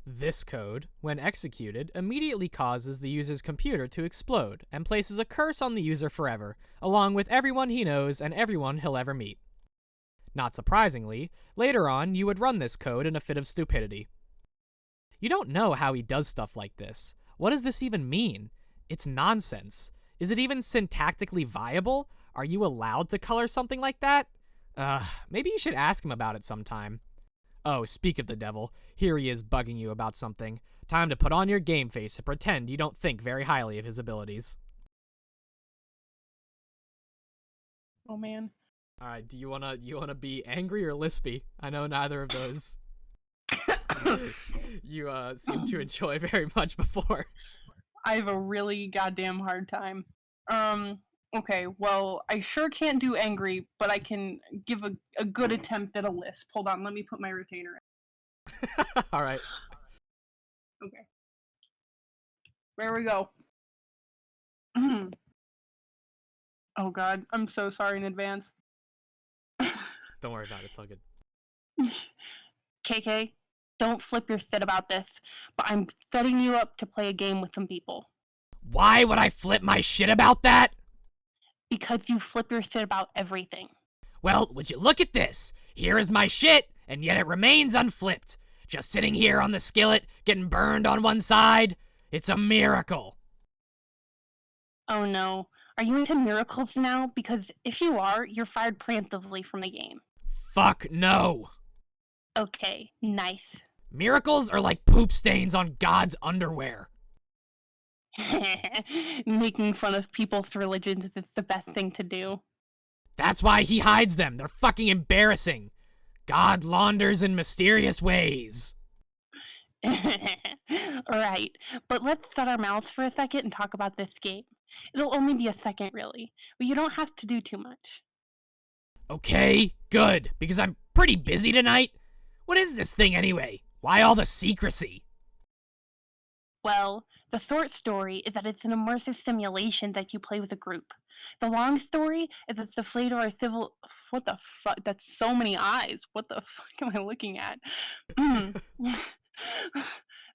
This code, when executed, immediately causes the user's computer to explode and places a curse on the user forever, along with everyone he knows and everyone he'll ever meet. Not surprisingly, later on you would run this code in a fit of stupidity. You don't know how he does stuff like this. What does this even mean? It's nonsense. Is it even syntactically viable? Are you allowed to color something like that? Maybe you should ask him about it sometime. Oh, speak of the devil, here he is bugging you about something. Time to put on your game face and pretend you don't think very highly of his abilities. Oh man. Alright, do you wanna be angry or lispy? I know neither of those you seem to enjoy very much before. I have a really goddamn hard time. Okay, well, I sure can't do angry, but I can give a good attempt at a lisp. Hold on, let me put my retainer in. Alright. Okay. There we go. Oh god, I'm so sorry in advance. Don't worry about it, it's all good. KK, don't flip your shit about this, but I'm setting you up to play a game with some people. Why would I flip my shit about that? Because you flip your shit about everything. Well, would you look at this? Here is my shit, and yet it remains unflipped. Just sitting here on the skillet, getting burned on one side. It's a miracle. Oh no. Are you into miracles now? Because if you are, you're fired preemptively from the game. Fuck no. Okay, nice. Miracles are like poop stains on God's underwear. Making fun of people's religions is the best thing to do. That's why he hides them. They're fucking embarrassing. God launders in mysterious ways. Right, but let's shut our mouths for a second and talk about this game. It'll only be a second, really, but you don't have to do too much. Okay, good, because I'm pretty busy tonight. What is this thing anyway? Why all the secrecy? Well, the short story is that it's an immersive simulation that you play with a group. The long story is it's the fate of our civil... What the fuck? That's so many eyes. What the fuck am I looking at?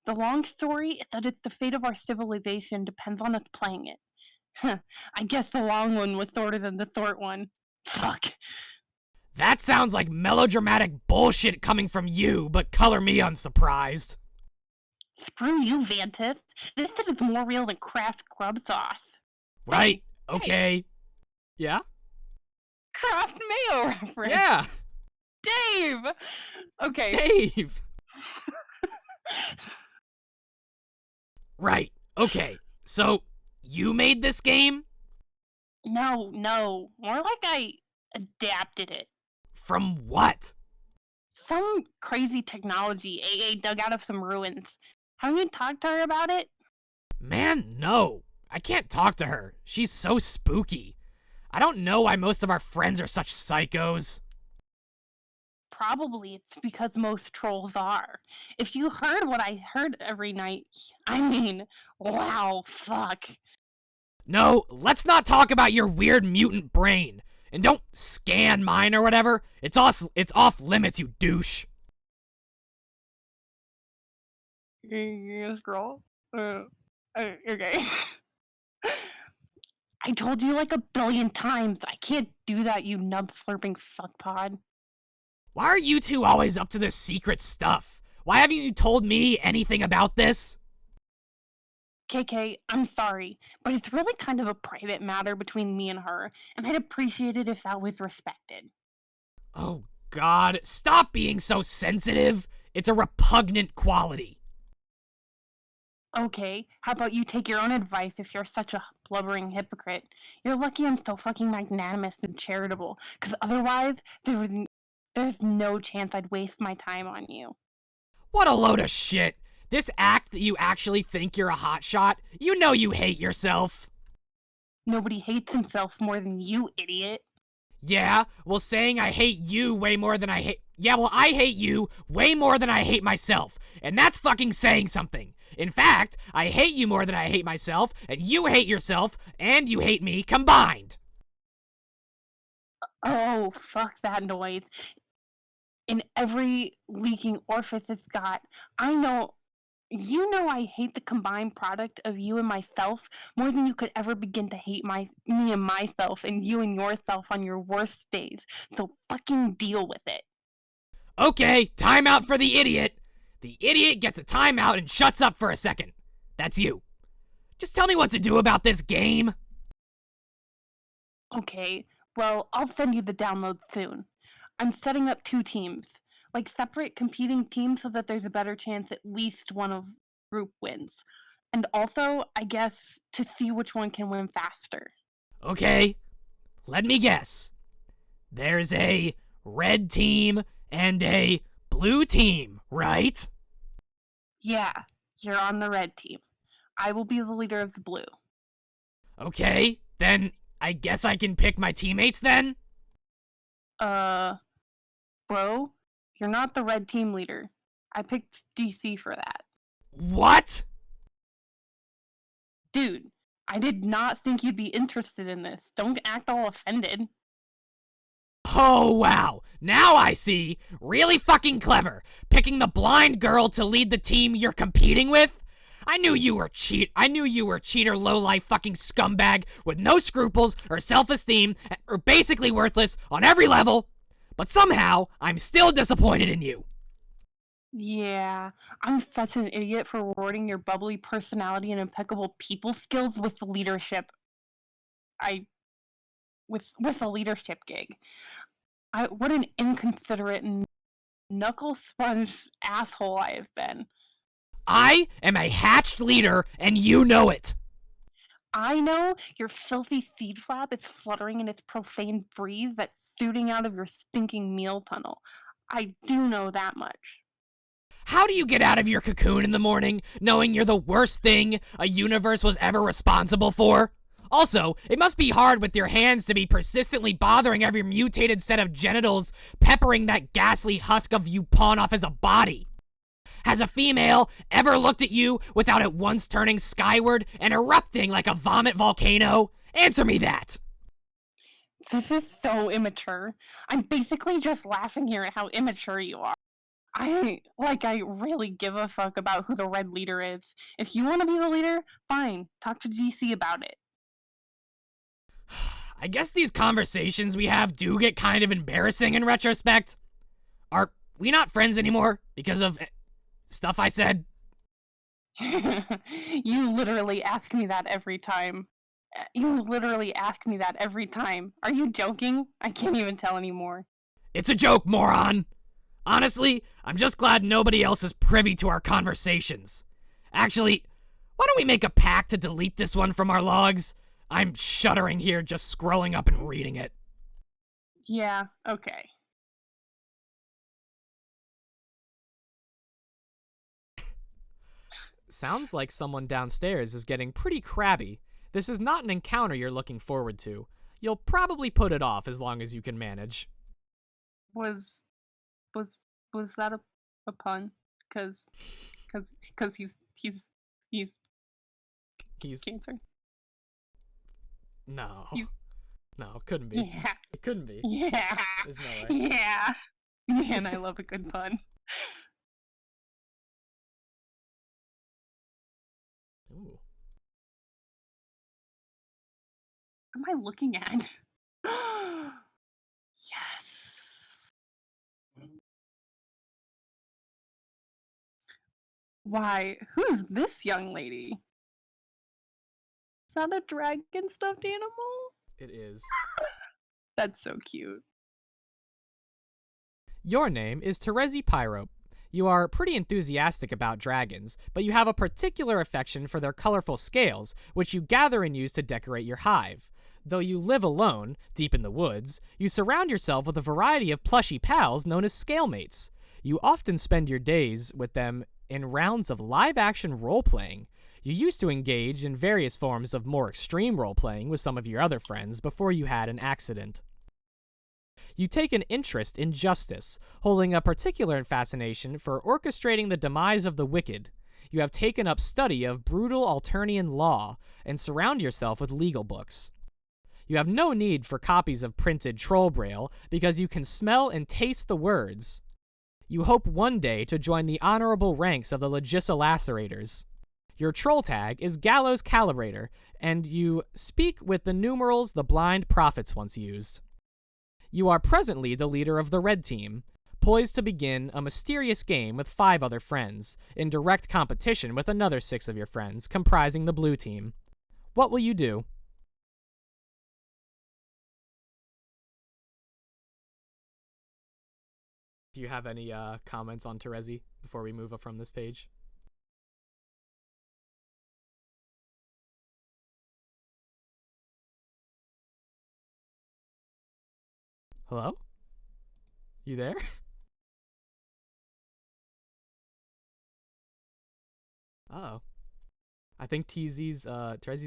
The long story is that it's the fate of our civilization depends on us playing it. I guess the long one was shorter than the short one. Fuck. That sounds like melodramatic bullshit coming from you, but color me unsurprised. Screw you, Vantis. This shit is more real than Kraft Grub Sauce. Right, okay. Yeah? Kraft Mayo reference. Yeah! Dave! Okay. Dave! Right, okay. So, you made this game? No. More like I adapted it. From what? Some crazy technology AA dug out of some ruins. Haven't you talked to her about it? Man, no. I can't talk to her. She's so spooky. I don't know why most of our friends are such psychos. Probably it's because most trolls are. If you heard what I heard every night, I mean, wow, fuck. No, let's not talk about your weird mutant brain. And don't scan mine or whatever. It's off limits, you douche. Yes, girl. Okay. I told you like 1,000,000,000 times. I can't do that, you nub-slurping fuckpod. Why are you two always up to this secret stuff? Why haven't you told me anything about this? KK, I'm sorry, but it's really kind of a private matter between me and her, and I'd appreciate it if that was respected. Oh, God. Stop being so sensitive. It's a repugnant quality. Okay, how about you take your own advice if you're such a blubbering hypocrite? You're lucky I'm so fucking magnanimous and charitable, because otherwise, there's no chance I'd waste my time on you. What a load of shit. This act that you actually think you're a hotshot, you know you hate yourself. Nobody hates himself more than you, idiot. Yeah, well, saying I hate you way more than I hate... Yeah, well, I hate you way more than I hate myself. And that's fucking saying something. In fact, I hate you more than I hate myself, and you hate yourself, and you hate me combined. Oh, fuck that noise. In every leaking orifice it's got, you know I hate the combined product of you and myself more than you could ever begin to hate me and myself and you and yourself on your worst days. So fucking deal with it. Okay, timeout for the idiot. The idiot gets a timeout and shuts up for a second. That's you. Just tell me what to do about this game. Okay, well, I'll send you the download soon. I'm setting up 2 teams, like separate competing teams so that there's a better chance at least one of group wins. And also, I guess, to see which one can win faster. Okay, let me guess. There's a red team and a blue team, right? Yeah, you're on the red team. I will be the leader of the blue. Okay, then I guess I can pick my teammates then? Bro, you're not the red team leader. I picked DC for that. What? Dude, I did not think you'd be interested in this. Don't act all offended. Oh, wow. Now I see. Really fucking clever. Picking the blind girl to lead the team you're competing with? I knew you were cheater, low-life fucking scumbag with no scruples or self-esteem or basically worthless on every level. But somehow, I'm still disappointed in you. Yeah, I'm such an idiot for rewarding your bubbly personality and impeccable people skills with leadership. With a leadership gig. What an inconsiderate knuckle sponge asshole I have been. I am a hatched leader, and you know it. I know your filthy seed flap is fluttering in its profane breeze that's shooting out of your stinking meal tunnel. I do know that much. How do you get out of your cocoon in the morning, knowing you're the worst thing a universe was ever responsible for? Also, it must be hard with your hands to be persistently bothering every mutated set of genitals, peppering that ghastly husk of you pawn off as a body. Has a female ever looked at you without at once turning skyward and erupting like a vomit volcano? Answer me that! This is so immature. I'm basically just laughing here at how immature you are. I really give a fuck about who the red leader is. If you want to be the leader, fine. Talk to GC about it. I guess these conversations we have do get kind of embarrassing in retrospect. Are we not friends anymore because of stuff I said? You literally ask me that every time. You literally ask me that every time. Are you joking? I can't even tell anymore. It's a joke, moron! Honestly, I'm just glad nobody else is privy to our conversations. Actually, why don't we make a pact to delete this one from our logs? I'm shuddering here just scrolling up and reading it. Yeah, okay. Sounds like someone downstairs is getting pretty crabby. This is not an encounter you're looking forward to. You'll probably put it off as long as you can manage. Was that a pun? Cause he's He's cancer. no, He's... no, couldn't be. Yeah. It couldn't be. Yeah. There's no way. Yeah. Man, I love a good pun. Ooh. What am I looking at? Yes. Why, who's this young lady? Is that a dragon stuffed animal? It is. That's so cute. Your name is Terezi Pyrope. You are pretty enthusiastic about dragons, but you have a particular affection for their colorful scales, which you gather and use to decorate your hive. Though you live alone, deep in the woods, you surround yourself with a variety of plushy pals known as scalemates. You often spend your days with them in rounds of live-action role-playing. You used to engage in various forms of more extreme role-playing with some of your other friends before you had an accident. You take an interest in justice, holding a particular fascination for orchestrating the demise of the wicked. You have taken up study of brutal Alternian law and surround yourself with legal books. You have no need for copies of printed troll braille because you can smell and taste the words. You hope one day to join the honorable ranks of the Legislacerators. Your troll tag is Gallows Calibrator, and you speak with the numerals the blind prophets once used. You are presently the leader of the red team, poised to begin a mysterious game with 5 other friends, in direct competition with another 6 of your friends, comprising the blue team. What will you do? Do you have any comments on Terezi before we move up from this page? Hello? You there? Uh-oh. I think Terezi's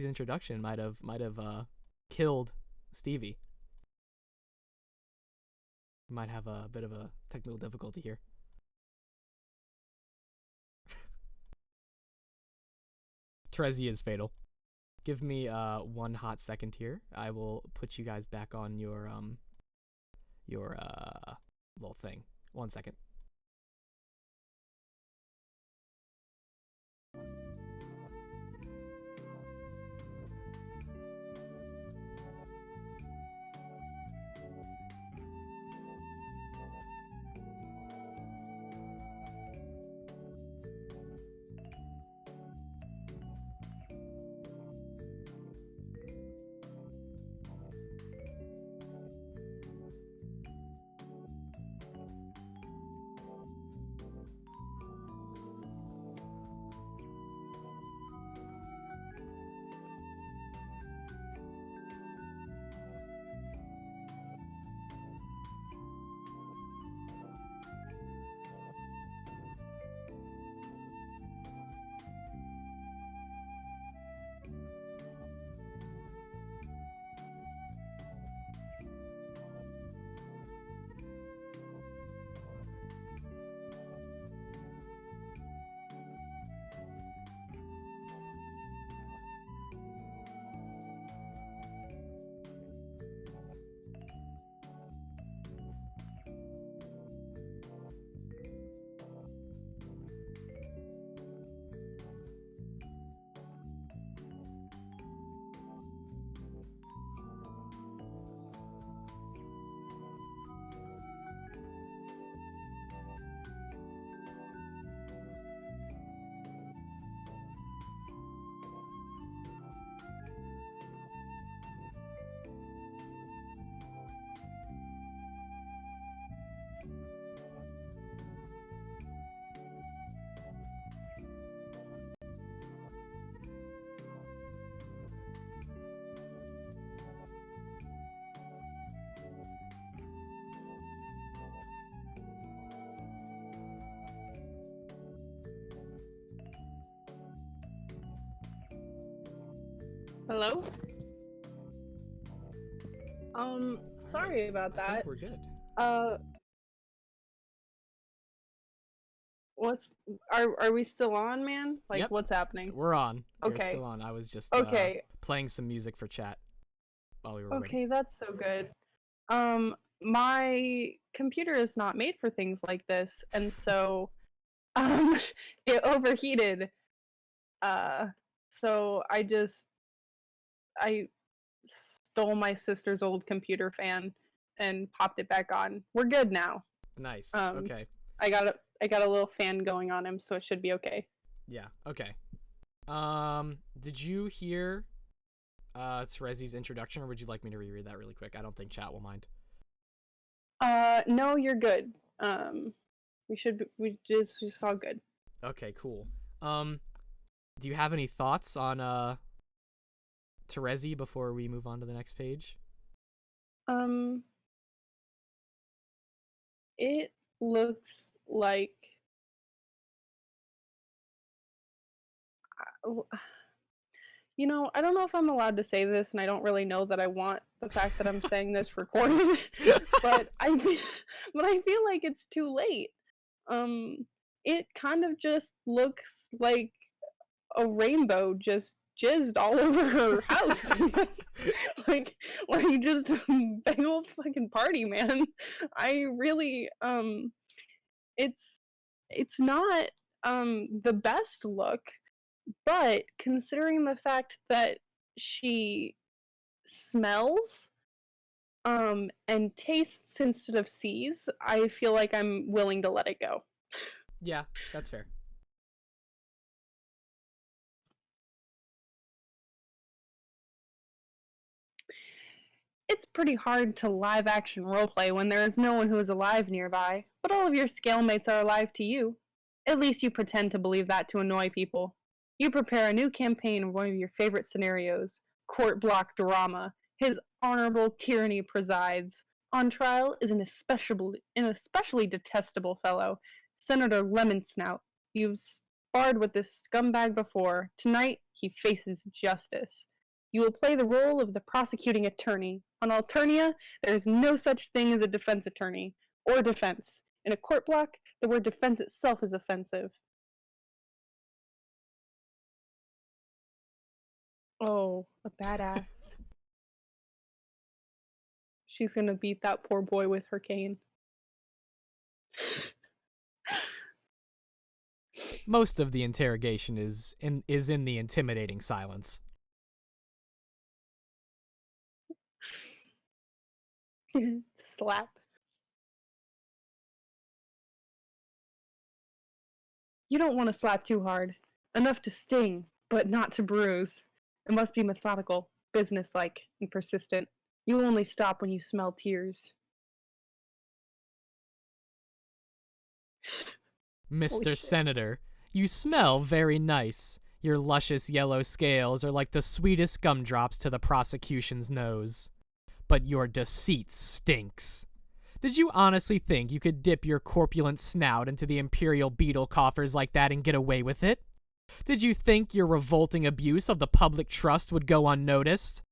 introduction might have killed Stevie. Might have a bit of a technical difficulty here. Terezi is fatal. Give me 1 hot second here. I will put you guys back on your little thing. 1 second. Hello? Sorry about I think that. we're good. Are we still on, man? Like, Yep. what's happening? We're on. We're Okay. still on. I was just Okay. playing some music for chat while we were waiting. Okay, that's so good. My computer is not made for things like this, and so, it overheated. So I stole my sister's old computer fan and popped it back on. We're good now. Nice. Um, Okay. I got a little fan going on him, so it should be okay. Yeah. Okay. Did you hear Terezi's introduction, or would you like me to reread that really quick? I don't think chat will mind. No, you're good. We just all good. Okay, cool. Do you have any thoughts on Terezi before we move on to the next page? It looks like you know, I don't know if I'm allowed to say this, and I don't really know that I want the fact that I'm saying this recorded, but I feel like it's too late. It kind of just looks like a rainbow just jizzed all over her house. like just big old fucking party, man. I really it's not the best look, but considering the fact that she smells and tastes instead of sees, I feel like I'm willing to let it go. Yeah, that's fair. It's pretty hard to live action roleplay when there is no one who is alive nearby, but all of your scalemates are alive to you. At least you pretend to believe that to annoy people. You prepare a new campaign of one of your favorite scenarios, court block drama. His honorable tyranny presides. On trial is an especially detestable fellow, Senator Lemon Snout. You've sparred with this scumbag before. Tonight he faces justice. You will play the role of the prosecuting attorney. On Alternia, there is no such thing as a defense attorney, or defense. In a court block, the word defense itself is offensive. Oh, a badass. She's gonna beat that poor boy with her cane. Most of the interrogation is in the intimidating silence. Slap. You don't want to slap too hard. Enough to sting, but not to bruise. It must be methodical, businesslike, and persistent. You will only stop when you smell tears. Mr. Senator, you smell very nice. Your luscious yellow scales are like the sweetest gumdrops to the prosecution's nose. But your deceit stinks. Did you honestly think you could dip your corpulent snout into the imperial beetle coffers like that and get away with it? Did you think your revolting abuse of the public trust would go unnoticed?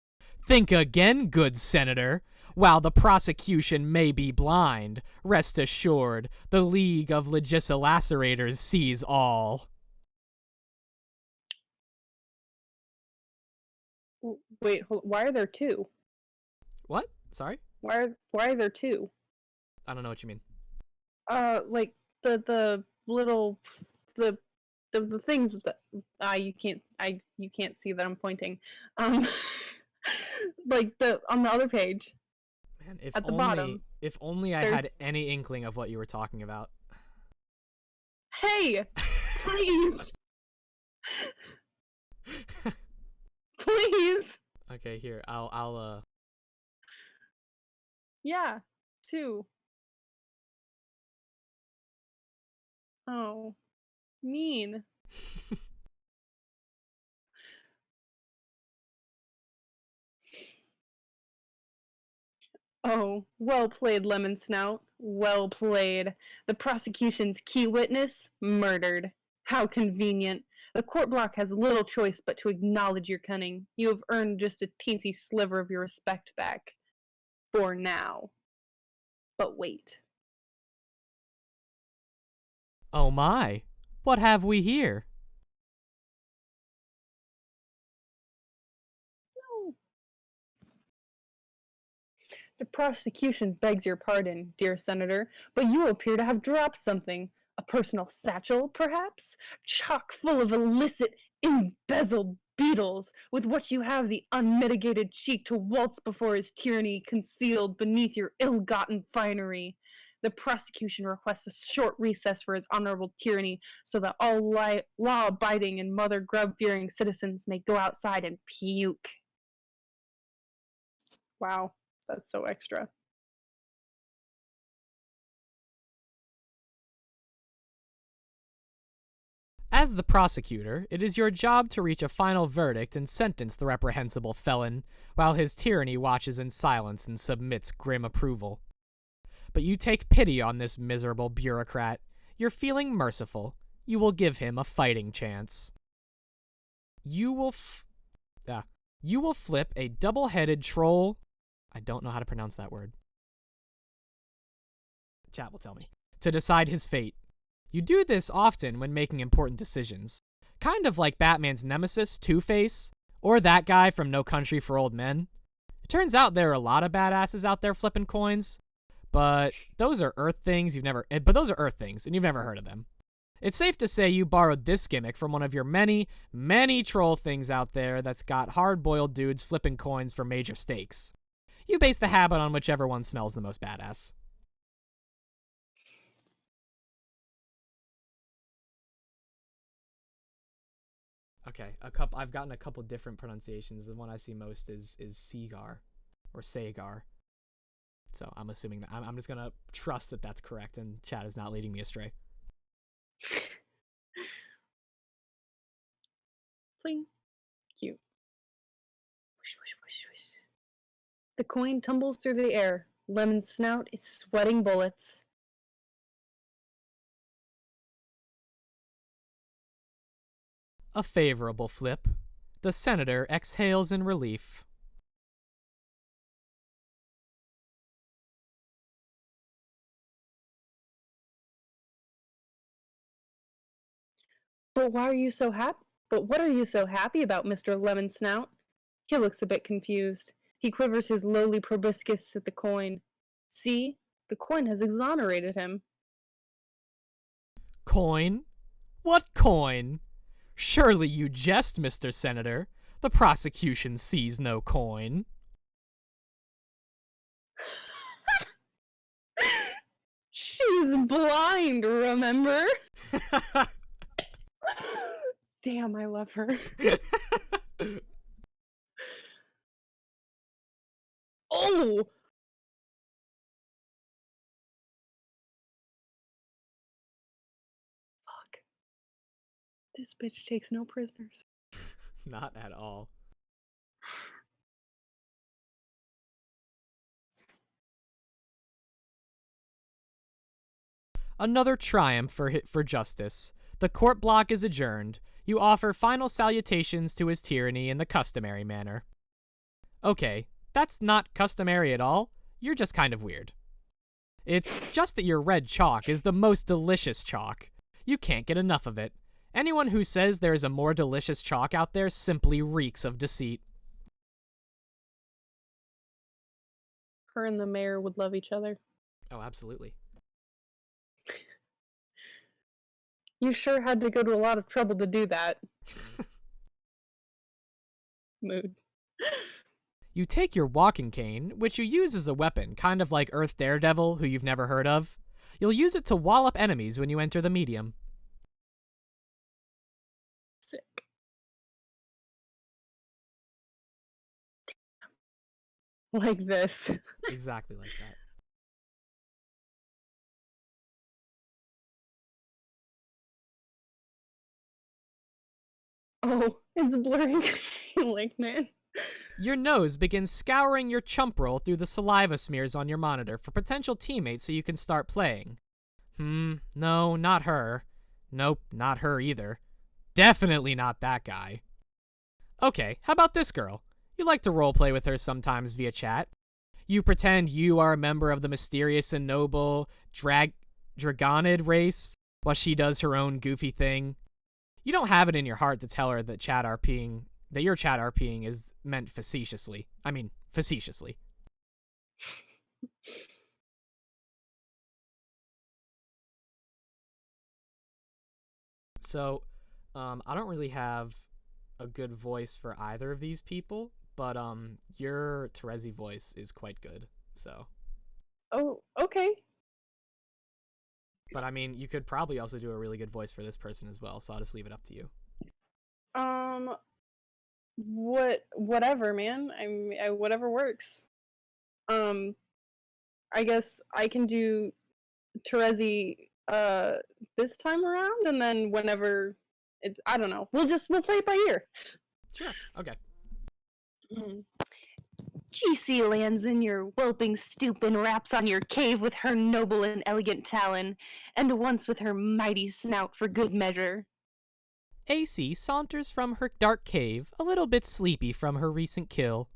Think again, good senator. While the prosecution may be blind, rest assured, the League of Legislacerators sees all. Wait, why are there two? What? Sorry? Why are there two? I don't know what you mean. Like the little the things that you can't see that I'm pointing. Like on the other page. Man, at the bottom. If only I had any inkling of what you were talking about. Hey, please, please. Okay, here. I'll Yeah, two. Oh, mean. Oh, well played, Lemon Snout. Well played. The prosecution's key witness murdered. How convenient. The court block has little choice but to acknowledge your cunning. You have earned just a teensy sliver of your respect back. For now. But wait. Oh my, what have we here? No. The prosecution begs your pardon, dear Senator, but you appear to have dropped something. A personal satchel, perhaps? Chock full of illicit, embezzled beetles, with which you have the unmitigated cheek to waltz before his tyranny concealed beneath your ill-gotten finery. The prosecution requests a short recess for his honorable tyranny so that all law-abiding and mother grub-fearing citizens may go outside and puke. Wow, that's so extra. As the prosecutor, it is your job to reach a final verdict and sentence the reprehensible felon, while his tyranny watches in silence and submits grim approval. But you take pity on this miserable bureaucrat. You're feeling merciful. You will give him a fighting chance. You will flip a double-headed troll. I don't know how to pronounce that word. Chat will tell me. To decide his fate. You do this often when making important decisions. Kind of like Batman's nemesis, Two-Face, or that guy from No Country for Old Men. It turns out there are a lot of badasses out there flipping coins, but those are Earth things and you've never heard of them. It's safe to say you borrowed this gimmick from one of your many, many troll things out there that's got hard-boiled dudes flipping coins for major stakes. You base the habit on whichever one smells the most badass. Okay, I've gotten a couple different pronunciations. The one I see most is Seagar or Sagar. So I'm assuming that I'm just gonna trust that that's correct, and chat is not leading me astray. Pling. Cute. Whoosh, whoosh, whoosh, whoosh. The coin tumbles through the air. Lemon's snout is sweating bullets. A favorable flip. The senator exhales in relief. But what are you so happy about, Mr. Lemon Snout? He looks a bit confused. He quivers his lowly proboscis at the coin. See, the coin has exonerated him. Coin? What coin? Surely you jest, Mr. Senator. The prosecution sees no coin. She's blind, remember? Damn, I love her. Oh! Fuck. This bitch takes no prisoners. Not at all. Another triumph for justice. The court block is adjourned. You offer final salutations to his tyranny in the customary manner. Okay, that's not customary at all. You're just kind of weird. It's just that your red chalk is the most delicious chalk. You can't get enough of it. Anyone who says there is a more delicious chalk out there simply reeks of deceit. Her and the mayor would love each other. Oh, absolutely. You sure had to go to a lot of trouble to do that. Mood. You take your walking cane, which you use as a weapon, kind of like Earth Daredevil, who you've never heard of. You'll use it to wallop enemies when you enter the medium. Sick. Like this. Exactly like that. Oh, it's blurring. Like, man. Your nose begins scouring your chump roll through the saliva smears on your monitor for potential teammates so you can start playing. No, not her. Nope, not her either. definitely not that guy. Okay, how about this girl? You like to roleplay with her sometimes via chat. You pretend you are a member of the mysterious and noble Dragonid race while she does her own goofy thing. You don't have it in your heart to tell her that your chat RPing is meant facetiously. I mean, facetiously. So, I don't really have a good voice for either of these people, but your Terezi voice is quite good. So. Oh, okay. But I mean, you could probably also do a really good voice for this person as well. So I'll just leave it up to you. Whatever, man. Whatever works. I guess I can do Terezi this time around, and then whenever it's, I don't know. We'll play it by ear. Sure. Okay. GC lands in your whelping stoop and raps on your cave with her noble and elegant talon, and once with her mighty snout for good measure. AC saunters from her dark cave, a little bit sleepy from her recent kill.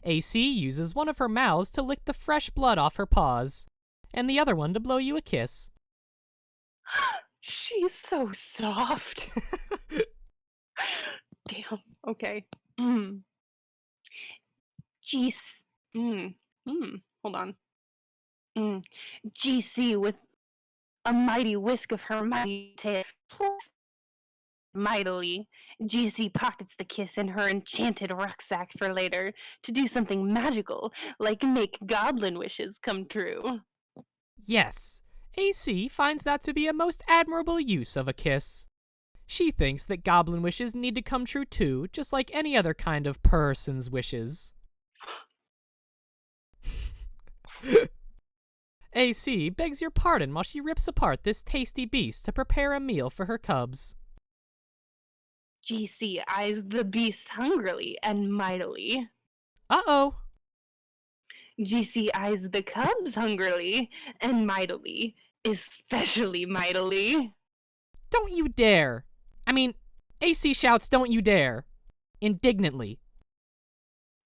AC uses one of her mouths to lick the fresh blood off her paws, and the other one to blow you a kiss. She's so soft. Damn. Okay. Hold on. GC with a mighty whisk of her mighty tail. Mightily, GC pockets the kiss in her enchanted rucksack for later to do something magical, like make goblin wishes come true. Yes, AC finds that to be a most admirable use of a kiss. She thinks that goblin wishes need to come true too, just like any other kind of person's wishes. AC begs your pardon while she rips apart this tasty beast to prepare a meal for her cubs. GC eyes the beast hungrily and mightily. Uh-oh. GC eyes the cubs hungrily and mightily, especially mightily. Don't you dare! I mean, AC shouts, "Don't you dare!" indignantly.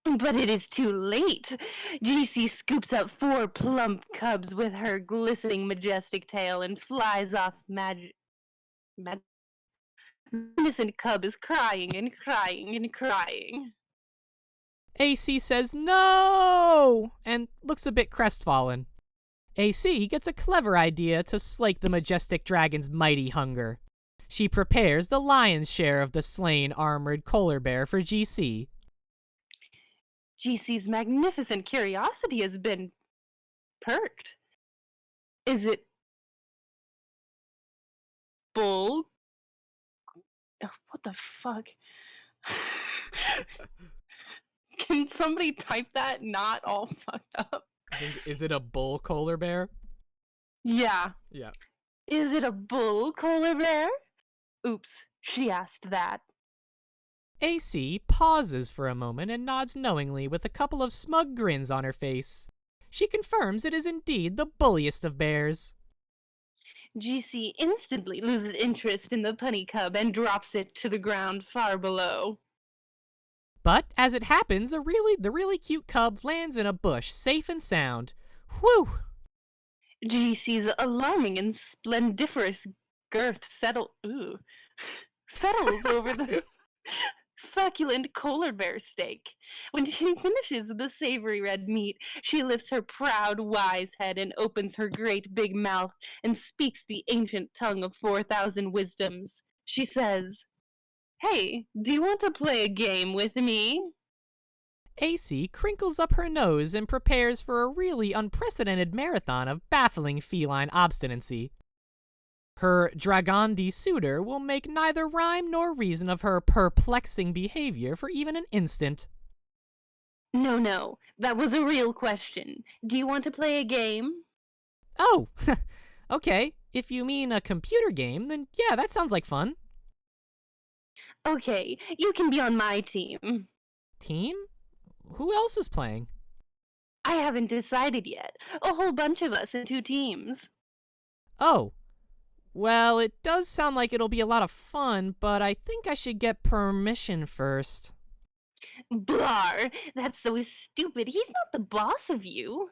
But it is too late. GC scoops up 4 plump cubs with her glistening majestic tail and flies off The innocent cub is crying and crying and crying. AC says no! And looks a bit crestfallen. AC gets a clever idea to slake the majestic dragon's mighty hunger. She prepares the lion's share of the slain armored polar bear for GC. GC's magnificent curiosity has been perked. Is it bull? What the fuck? Can somebody type that not all fucked up? Is it a bull polar bear? Yeah. Yeah. Is it a bull polar bear? Oops, she asked that. AC pauses for a moment and nods knowingly with a couple of smug grins on her face. She confirms it is indeed the bulliest of bears. GC instantly loses interest in the punny cub and drops it to the ground far below. But, as it happens, the really cute cub lands in a bush, safe and sound. Whew! GC's alarming and splendiferous girth settles over the succulent polar bear steak. When she finishes the savory red meat, she lifts her proud, wise head and opens her great big mouth and speaks the ancient tongue of 4,000 wisdoms. She says, "Hey, do you want to play a game with me?" AC crinkles up her nose and prepares for a really unprecedented marathon of baffling feline obstinacy. Her Dragondi suitor will make neither rhyme nor reason of her perplexing behavior for even an instant. No, that was a real question. Do you want to play a game? Oh, okay. If you mean a computer game, then yeah, that sounds like fun. Okay, you can be on my team. Team? Who else is playing? I haven't decided yet. A whole bunch of us in 2 teams. Oh, Well, it does sound like it'll be a lot of fun, but I think I should get permission first. Blar, that's so stupid. He's not the boss of you.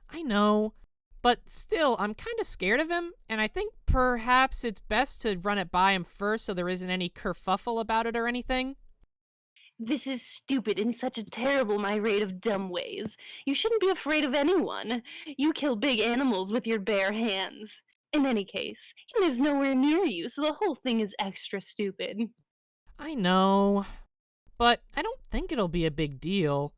I know, but still, I'm kind of scared of him, and I think perhaps it's best to run it by him first so there isn't any kerfuffle about it or anything. This is stupid in such a terrible myriad of dumb ways. You shouldn't be afraid of anyone. You kill big animals with your bare hands. In any case, he lives nowhere near you, so the whole thing is extra stupid. I know, but I don't think it'll be a big deal.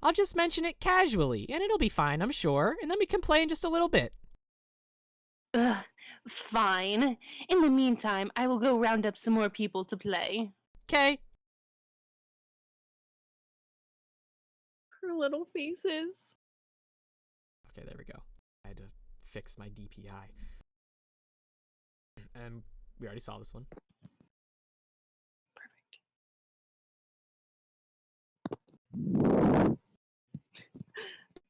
I'll just mention it casually, and it'll be fine, I'm sure, and then we can play in just a little bit. Ugh, fine. In the meantime, I will go round up some more people to play. 'Kay. Her little faces. Okay, there we go. I had to fix my DPI. And we already saw this one.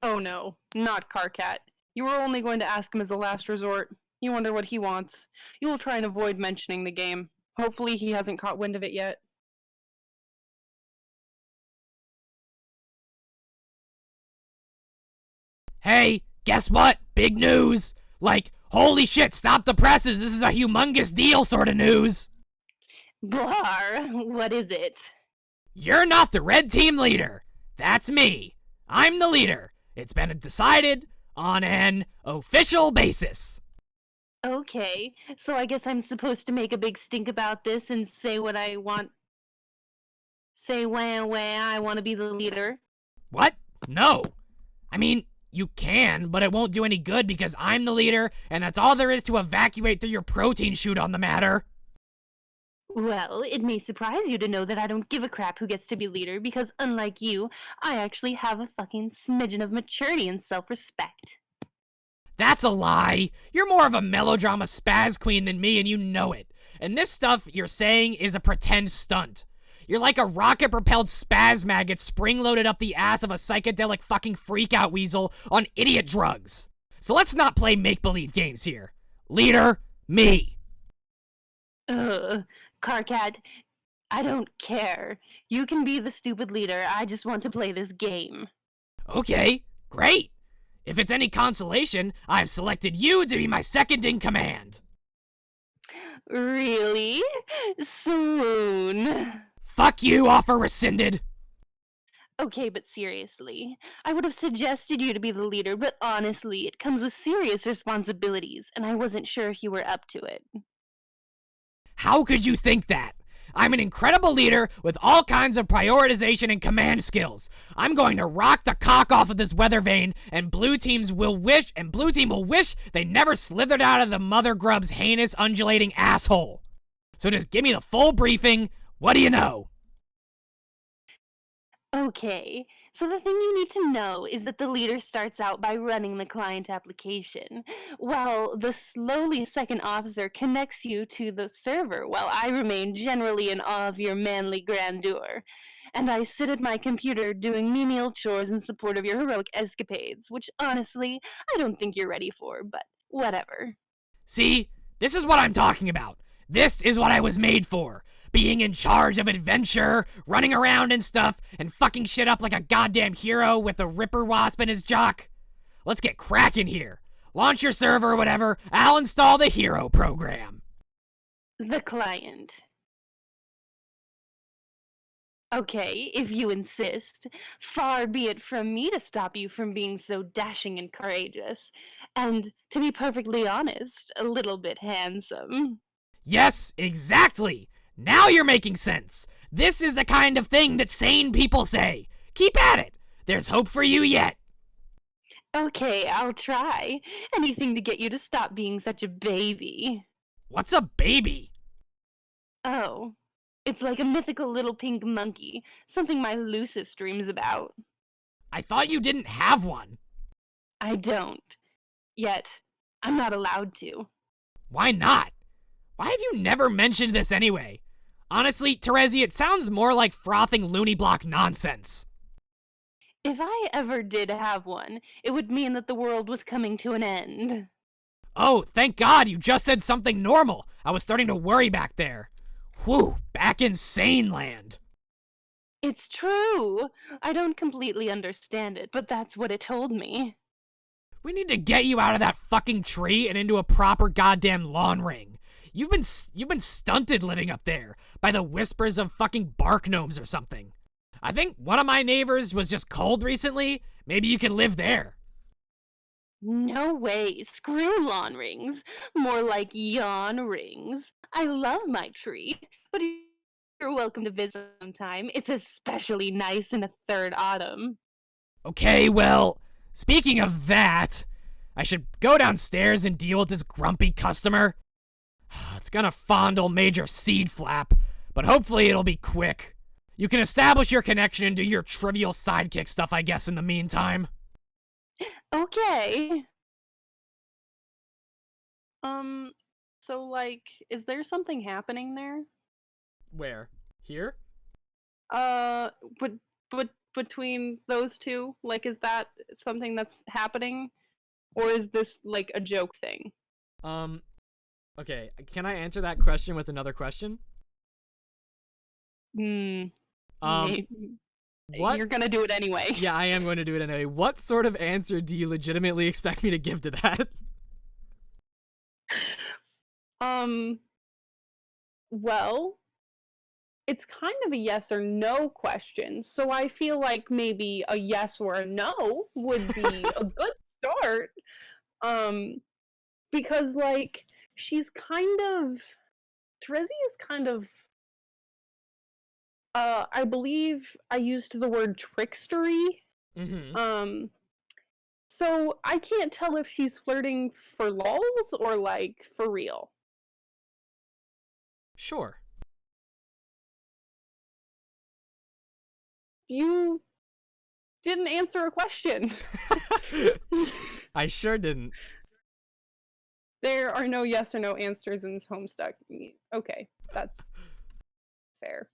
Oh no, not Carcat. You were only going to ask him as a last resort. You wonder what he wants. You will try and avoid mentioning the game. Hopefully he hasn't caught wind of it yet. Hey, guess what? Big news! Like, holy shit, stop the presses, this is a humongous deal sort of news! Blar, what is it? You're not the red team leader! That's me! I'm the leader! It's been decided on an official basis! Okay, so I guess I'm supposed to make a big stink about this and say what I want. Say wah I want to be the leader. What? No! I mean, you can, but it won't do any good because I'm the leader, and that's all there is to evacuate through your protein chute on the matter. Well, it may surprise you to know that I don't give a crap who gets to be leader because, unlike you, I actually have a fucking smidgen of maturity and self-respect. That's a lie! You're more of a melodrama spaz queen than me, and you know it. And this stuff you're saying is a pretend stunt. You're like a rocket-propelled spaz maggot spring-loaded up the ass of a psychedelic fucking freak-out weasel on idiot drugs. So let's not play make-believe games here. Leader, me. Carcat, I don't care. You can be the stupid leader. I just want to play this game. Okay, great. If it's any consolation, I've selected you to be my second in command. Really? Swoon. Fuck you, offer rescinded. Okay, but seriously, I would have suggested you to be the leader, but honestly, it comes with serious responsibilities, and I wasn't sure if you were up to it. How could you think that? I'm an incredible leader with all kinds of prioritization and command skills. I'm going to rock the cock off of this weather vane, and blue team will wish they never slithered out of the mother grub's heinous undulating asshole. So just give me the full briefing. What do you know? Okay, so the thing you need to know is that the leader starts out by running the client application, while the slowly second officer connects you to the server while I remain generally in awe of your manly grandeur. And I sit at my computer doing menial chores in support of your heroic escapades, which honestly, I don't think you're ready for, but whatever. See, this is what I'm talking about. This is what I was made for. Being in charge of adventure, running around and stuff, and fucking shit up like a goddamn hero with a Ripper Wasp in his jock. Let's get cracking here. Launch your server or whatever. I'll install the hero program. The client. Okay, if you insist. Far be it from me to stop you from being so dashing and courageous. And, to be perfectly honest, a little bit handsome. Yes, exactly. Now you're making sense. This is the kind of thing that sane people say. Keep at it. There's hope for you yet. Okay, I'll try. Anything to get you to stop being such a baby. What's a baby? Oh, it's like a mythical little pink monkey. Something my Lucis dreams about. I thought you didn't have one. I don't. Yet. I'm not allowed to. Why not? Why have you never mentioned this anyway? Honestly, Terezi, it sounds more like frothing loony block nonsense. If I ever did have one, it would mean that the world was coming to an end. Oh, thank God you just said something normal. I was starting to worry back there. Whew, back in sane land. It's true. I don't completely understand it, but that's what it told me. We need to get you out of that fucking tree and into a proper goddamn lawn ring. You've been stunted living up there by the whispers of fucking bark gnomes or something. I think one of my neighbors was just cold recently. Maybe you could live there. No way. Screw lawn rings. More like yawn rings. I love my tree, but you're welcome to visit sometime. It's especially nice in the third autumn. Okay, well, speaking of that, I should go downstairs and deal with this grumpy customer. It's gonna fondle Major Seed Flap, but hopefully it'll be quick. You can establish your connection and do your trivial sidekick stuff, I guess, in the meantime. Okay. So, like, is there something happening there? Where? Here? But between those two, like, is that something that's happening, or is this like a joke thing? Okay, can I answer that question with another question? Maybe. What? You're gonna do it anyway. Yeah, I am going to do it anyway. What sort of answer do you legitimately expect me to give to that? Well, it's kind of a yes or no question, so I feel like maybe a yes or a no would be a good start. Because like she's kind of Terezi is kind of I believe I used the word trickstery. Mm-hmm. So I can't tell if she's flirting for lulz or like for real. Sure. You didn't answer a question. I sure didn't. There are no yes or no answers in this Homestuck. Okay, that's fair.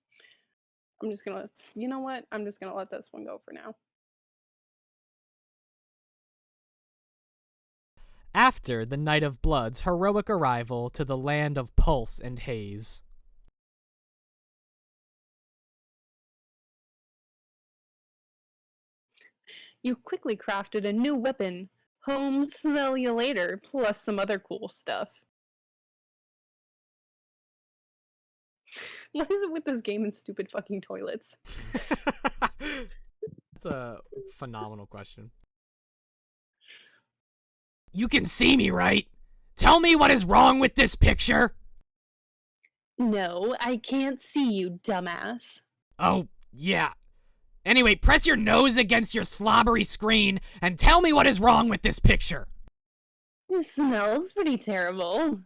I'm just gonna, you know what? I'm just gonna let this one go for now. After the Night of Blood's heroic arrival to the land of Pulse and Haze. You quickly crafted a new weapon. Home, smell you later, plus some other cool stuff. What is it with this game and stupid fucking toilets? That's a phenomenal question. You can see me, right? Tell me what is wrong with this picture. No, I can't see you, dumbass. Oh, yeah. Anyway, press your nose against your slobbery screen and tell me what is wrong with this picture. It smells pretty terrible.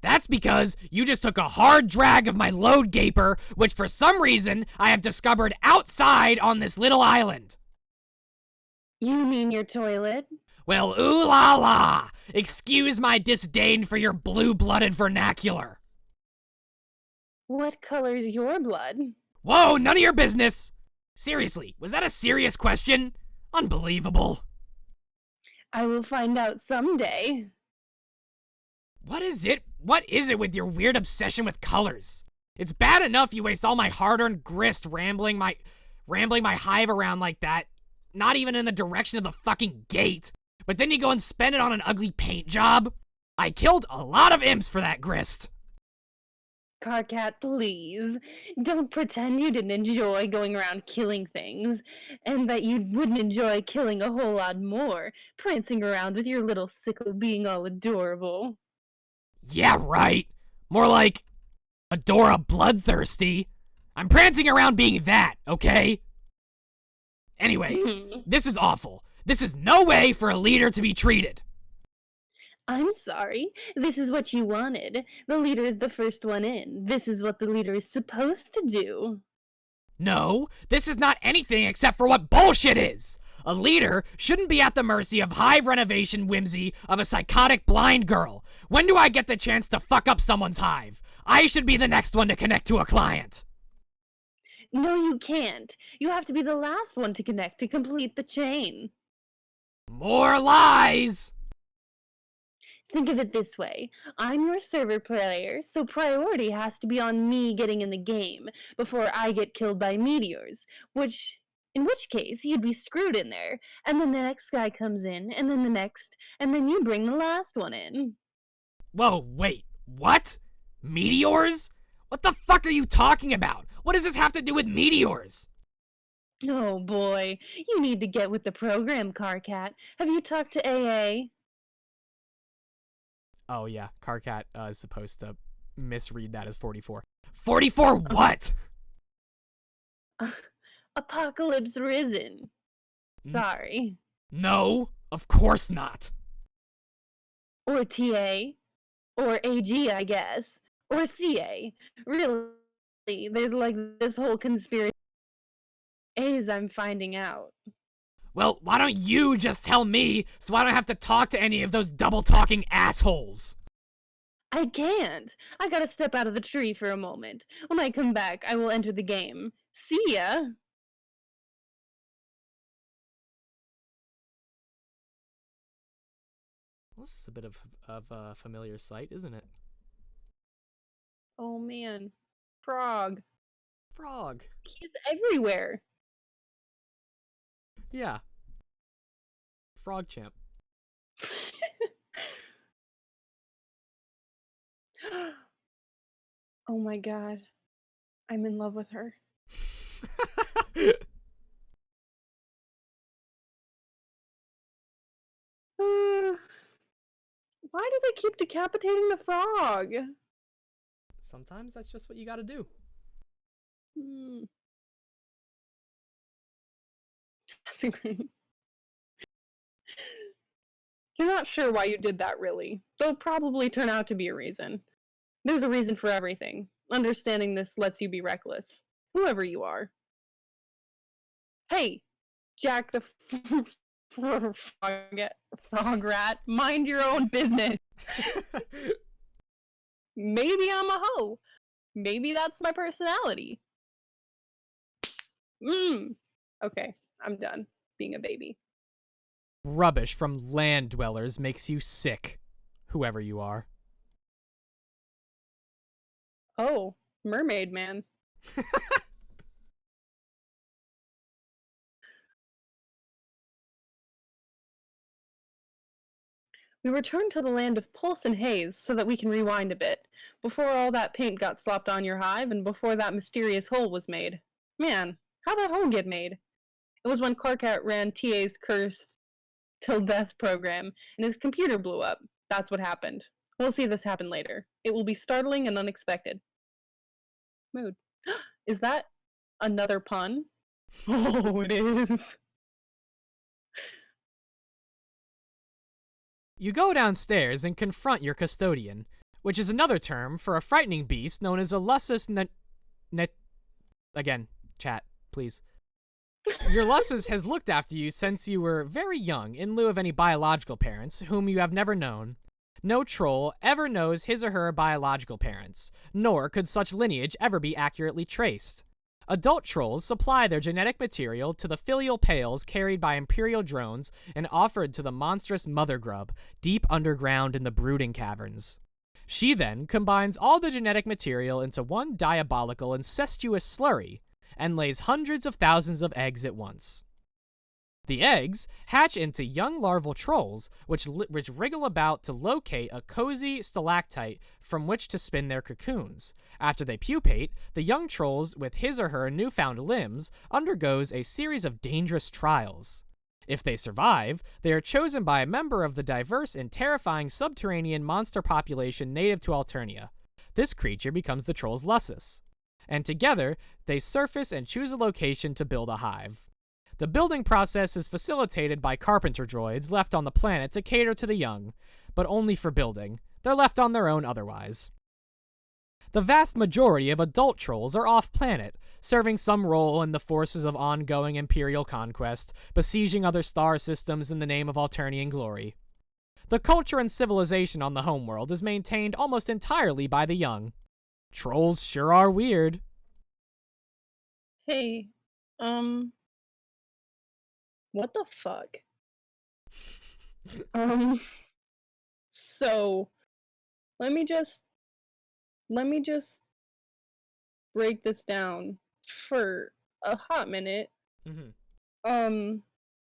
That's because you just took a hard drag of my load gaper, which for some reason I have discovered outside on this little island. You mean your toilet? Well, ooh la la! Excuse my disdain for your blue-blooded vernacular. What color's your blood? Whoa, none of your business! Seriously, was that a serious question? Unbelievable. I will find out someday. What is it? What is it with your weird obsession with colors? It's bad enough you waste all my hard-earned grist rambling my hive around like that, not even in the direction of the fucking gate, but then you go and spend it on an ugly paint job? I killed a lot of imps for that grist. Carcat, please. Don't pretend you didn't enjoy going around killing things, and that you wouldn't enjoy killing a whole lot more, prancing around with your little sickle being all adorable. Yeah, right. More like Adora Bloodthirsty. I'm prancing around being that, okay? Anyway, this is awful. This is no way for a leader to be treated. I'm sorry. This is what you wanted. The leader is the first one in. This is what the leader is supposed to do. No, this is not anything except for what bullshit is. A leader shouldn't be at the mercy of hive renovation whimsy of a psychotic blind girl. When do I get the chance to fuck up someone's hive? I should be the next one to connect to a client. No, you can't. You have to be the last one to connect to complete the chain. More lies! Think of it this way. I'm your server player, so priority has to be on me getting in the game before I get killed by meteors, in which case you'd be screwed in there. And then the next guy comes in, and then the next, and then you bring the last one in. Whoa, wait, what? Meteors? What the fuck are you talking about? What does this have to do with meteors? Oh boy, you need to get with the program, Carcat. Have you talked to AA? Oh yeah, Carcat is supposed to misread that as 44. 44 what? Apocalypse Risen. Sorry. No, of course not. Or TA. Or AG, I guess. Or CA. Really, there's like this whole conspiracy. As I'm finding out. Well, why don't you just tell me so I don't have to talk to any of those double-talking assholes? I can't. I gotta step out of the tree for a moment. When I come back, I will enter the game. See ya! Well, this is a bit of a familiar sight, isn't it? Oh man. Frog. Frog. He's everywhere. Yeah. Frog champ. Oh my god. I'm in love with her. Why do they keep decapitating the frog? Sometimes that's just what you gotta do. Hmm. You're not sure why you did that, really. There'll probably turn out to be a reason. There's a reason for everything. Understanding this lets you be reckless. Whoever you are. Hey, Jack the frog rat, mind your own business. Maybe I'm a hoe. Maybe that's my personality. Okay, I'm done being a baby. Rubbish from land dwellers makes you sick, whoever you are. Oh, mermaid man. We returned to the land of pulse and haze so that we can rewind a bit, before all that paint got slopped on your hive and before that mysterious hole was made. Man, how'd that hole get made? It was when Clarkat ran TA's Cursed Till Death program and his computer blew up. That's what happened. We'll see this happen later. It will be startling and unexpected. Mood. Is that another pun? Oh, it is. You go downstairs and confront your custodian, which is another term for a frightening beast known as a Lussus Again, chat, please. Your Lussus has looked after you since you were very young, in lieu of any biological parents, whom you have never known. No troll ever knows his or her biological parents, nor could such lineage ever be accurately traced. Adult trolls supply their genetic material to the filial pails carried by Imperial drones and offered to the monstrous Mother Grub, deep underground in the brooding caverns. She then combines all the genetic material into one diabolical incestuous slurry, and lays hundreds of thousands of eggs at once. The eggs hatch into young larval trolls, which wriggle about to locate a cozy stalactite from which to spin their cocoons. After they pupate, the young trolls, with his or her newfound limbs, undergoes a series of dangerous trials. If they survive, they are chosen by a member of the diverse and terrifying subterranean monster population native to Alternia. This creature becomes the troll's Lussus, and together, they surface and choose a location to build a hive. The building process is facilitated by carpenter droids left on the planet to cater to the young, but only for building. They're left on their own otherwise. The vast majority of adult trolls are off-planet, serving some role in the forces of ongoing Imperial conquest, besieging other star systems in the name of Alternian glory. The culture and civilization on the homeworld is maintained almost entirely by the young. Trolls sure are weird. Hey, what the fuck? So let me just break this down for a hot minute. Mm-hmm. Um,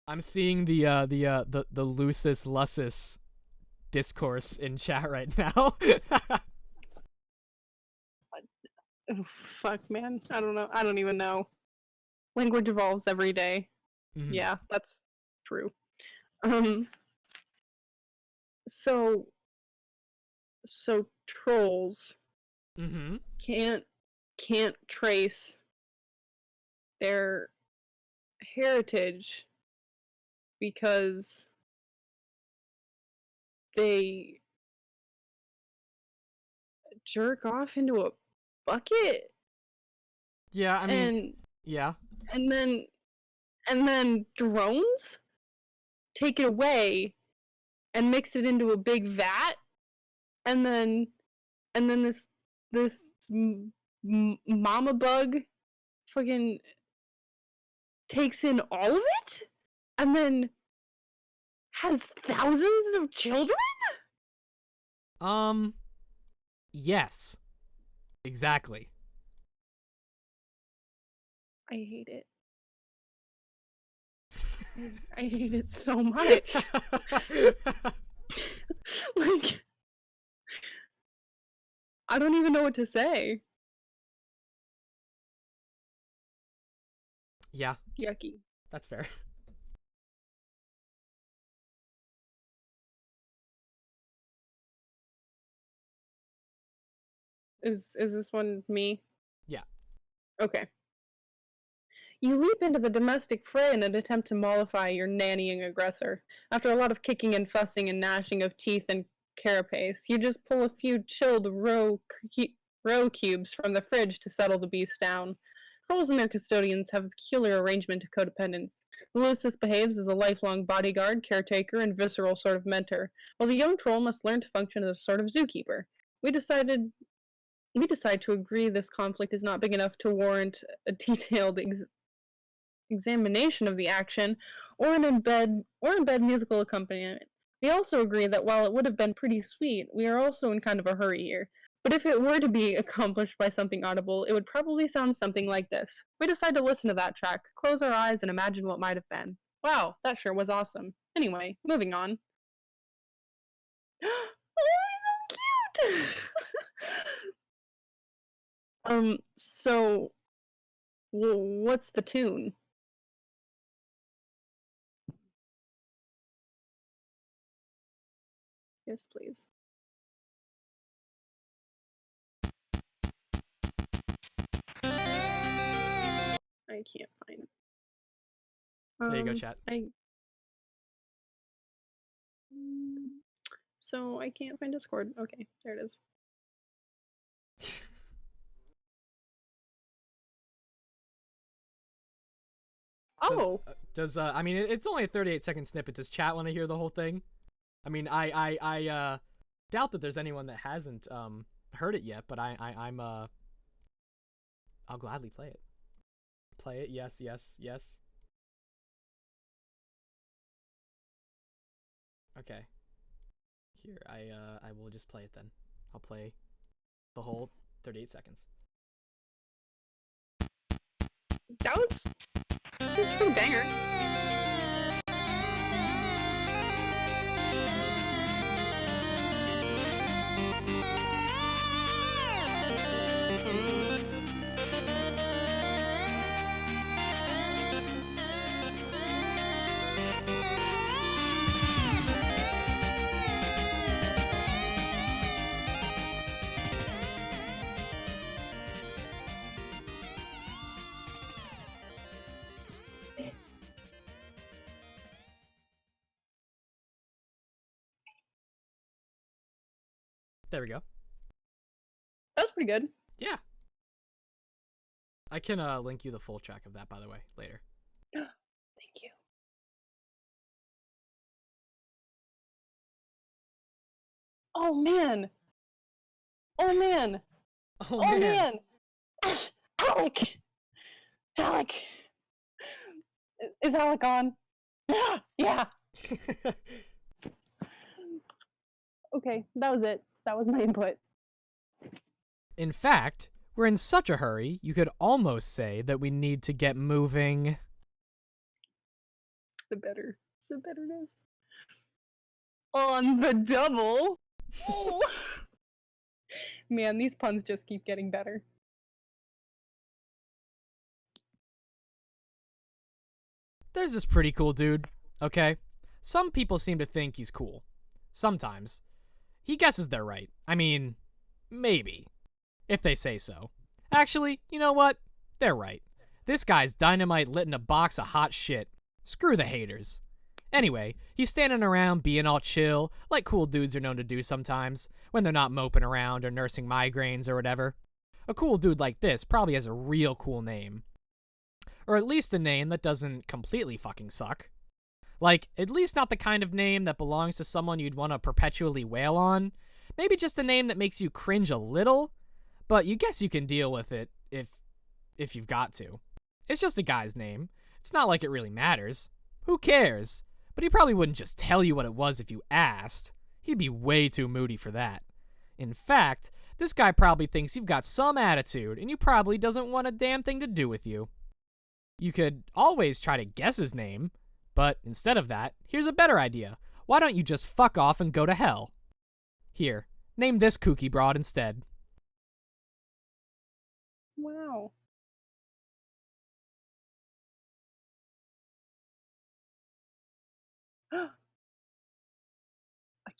I'm seeing the Lucis Lussus discourse in chat right now. oh, fuck, man. I don't know. I don't even know. Language evolves every day. Mhm. Yeah, that's true. Um, so trolls Mm-hmm. can't trace their heritage because they jerk off into a bucket Yeah, I mean, and yeah. and then drones take it away and mix it into a big vat and then this mama bug fucking takes in all of it and then has thousands of children. Yes. Exactly. I hate it. I hate it so much. Like, I don't even know what to say. Yeah, Yucky. that's fair. Is this one me? Yeah. Okay. You leap into the domestic fray in an attempt to mollify your nannying aggressor. After a lot of kicking and fussing and gnashing of teeth and carapace, you just pull a few chilled roe cubes from the fridge to settle the beast down. Trolls and their custodians have a peculiar arrangement of codependence. Lucius behaves as a lifelong bodyguard, caretaker, and visceral sort of mentor, while the young troll must learn to function as a sort of zookeeper. We decide to agree this conflict is not big enough to warrant a detailed examination of the action or an embed musical accompaniment. We also agree that while it would have been pretty sweet, we are also in kind of a hurry here. But if it were to be accomplished by something audible, it would probably sound something like this. We decide to listen to that track, close our eyes, and imagine what might have been. Wow, that sure was awesome. Anyway, moving on. Oh, he's so cute! So, what's the tune? Yes, please. I can't find it. There you go, chat. So I can't find Discord. Okay, there it is. Oh, I mean, it's only a 38-second snippet. Does chat want to hear the whole thing? I mean, I doubt that there's anyone that hasn't heard it yet, but I'm I'll gladly play it. Play it. Yes, yes, yes. Okay. Here, I will just play it then. I'll play the whole 38 seconds. that was a pretty banger. There we go. That was pretty good. Yeah. I can link you the full track of that, by the way, later. Thank you. Oh man. Oh man. Oh, Oh man. man. Alec. Alec. Is Alec on? Yeah. Okay, that was it. That was my input. In fact, we're in such a hurry, you could almost say that we need to get moving. The better it is. On the double. Oh. Man, these puns just keep getting better. There's this pretty cool dude, okay? Some people seem to think he's cool. Sometimes. He guesses they're right. I mean, maybe. If they say so. Actually, you know what? They're right. This guy's dynamite lit in a box of hot shit. Screw the haters. Anyway, he's standing around being all chill, like cool dudes are known to do sometimes, when they're not moping around or nursing migraines or whatever. A cool dude like this probably has a real cool name. Or at least a name that doesn't completely fucking suck. Like, at least not the kind of name that belongs to someone you'd want to perpetually wail on. Maybe just a name that makes you cringe a little, but you guess you can deal with it if you've got to. It's just a guy's name. It's not like it really matters. Who cares? But he probably wouldn't just tell you what it was if you asked. He'd be way too moody for that. In fact, this guy probably thinks you've got some attitude, and he probably doesn't want a damn thing to do with you. You could always try to guess his name, but instead of that, here's a better idea. Why don't you just fuck off and go to hell? Here, name this kooky broad instead. Wow. A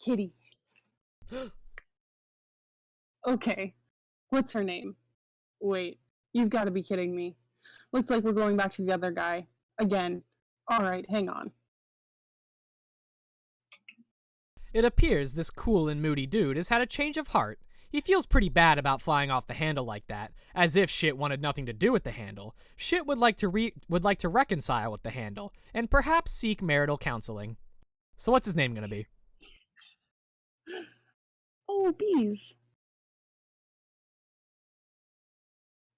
kitty. Okay. What's her name? Wait, you've got to be kidding me. Looks like we're going back to the other guy. Again. Alright, hang on. It appears this cool and moody dude has had a change of heart. He feels pretty bad about flying off the handle like that, as if shit wanted nothing to do with the handle. Shit would like to reconcile with the handle, and perhaps seek marital counseling. So what's his name gonna be? Oh, bees.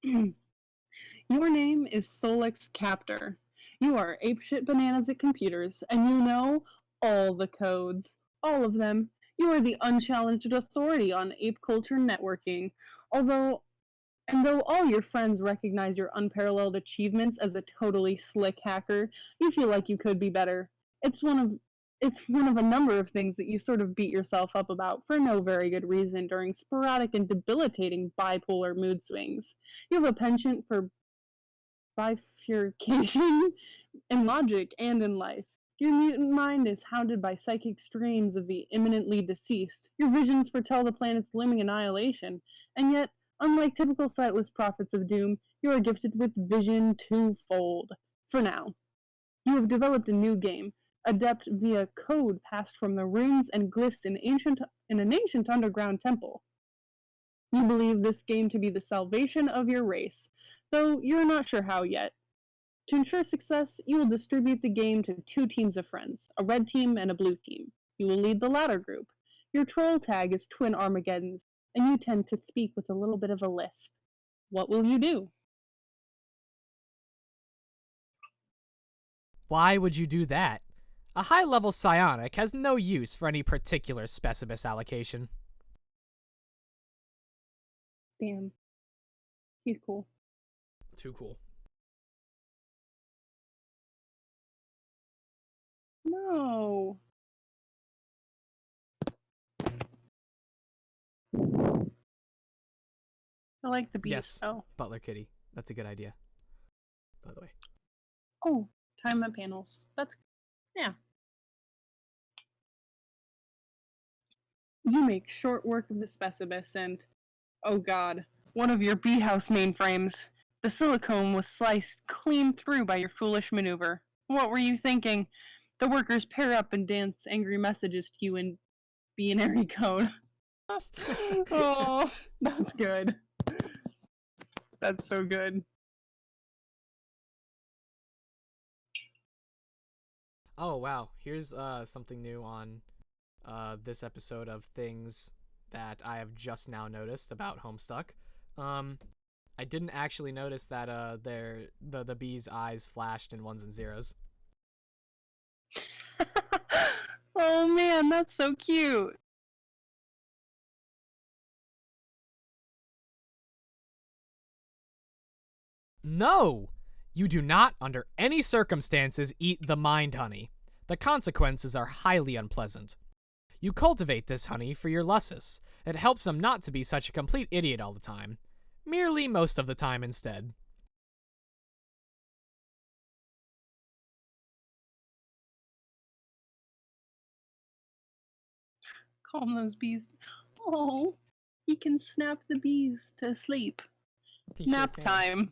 Your name is Solex Captor. You are apeshit bananas at computers, and you know all the codes. All of them. You are the unchallenged authority on ape culture networking. Though all your friends recognize your unparalleled achievements as a totally slick hacker, you feel like you could be better. It's one of a number of things that you sort of beat yourself up about for no very good reason during sporadic and debilitating bipolar mood swings. You have a penchant for bifurcation in logic and in life. Your mutant mind is hounded by psychic streams of the imminently deceased. Your visions foretell the planet's looming annihilation, and yet, unlike typical sightless prophets of doom, you are gifted with vision twofold. For now, you have developed a new game, adept via code passed from the runes and glyphs in an ancient underground temple. You believe this game to be the salvation of your race, though you're not sure how yet. To ensure success, you will distribute the game to two teams of friends, a red team and a blue team. You will lead the latter group. Your troll tag is Twin Armageddons, and you tend to speak with a little bit of a lisp. What will you do? Why would you do that? A high-level psionic has no use for any particular specibus allocation. Damn. He's cool. Too cool. No. I like the beast. Yes, Oh. Butler Kitty. That's a good idea, by the way. Oh, time up panels. That's, yeah. You make short work of the specibus and, oh god, one of your bee-house mainframes. The silicone was sliced clean through by your foolish maneuver. What were you thinking? The workers pair up and dance angry messages to you in binary code. Oh, that's good. That's so good. Oh, wow. Here's something new on this episode of things that I have just now noticed about Homestuck. I didn't actually notice that the bee's eyes flashed in ones and zeros. Oh man, that's so cute. No! You do not, under any circumstances, eat the mind honey. The consequences are highly unpleasant. You cultivate this honey for your lussus. It helps them not to be such a complete idiot all the time. Merely most of the time instead. Calm those bees. Oh, he can snap the bees to sleep. Nap time.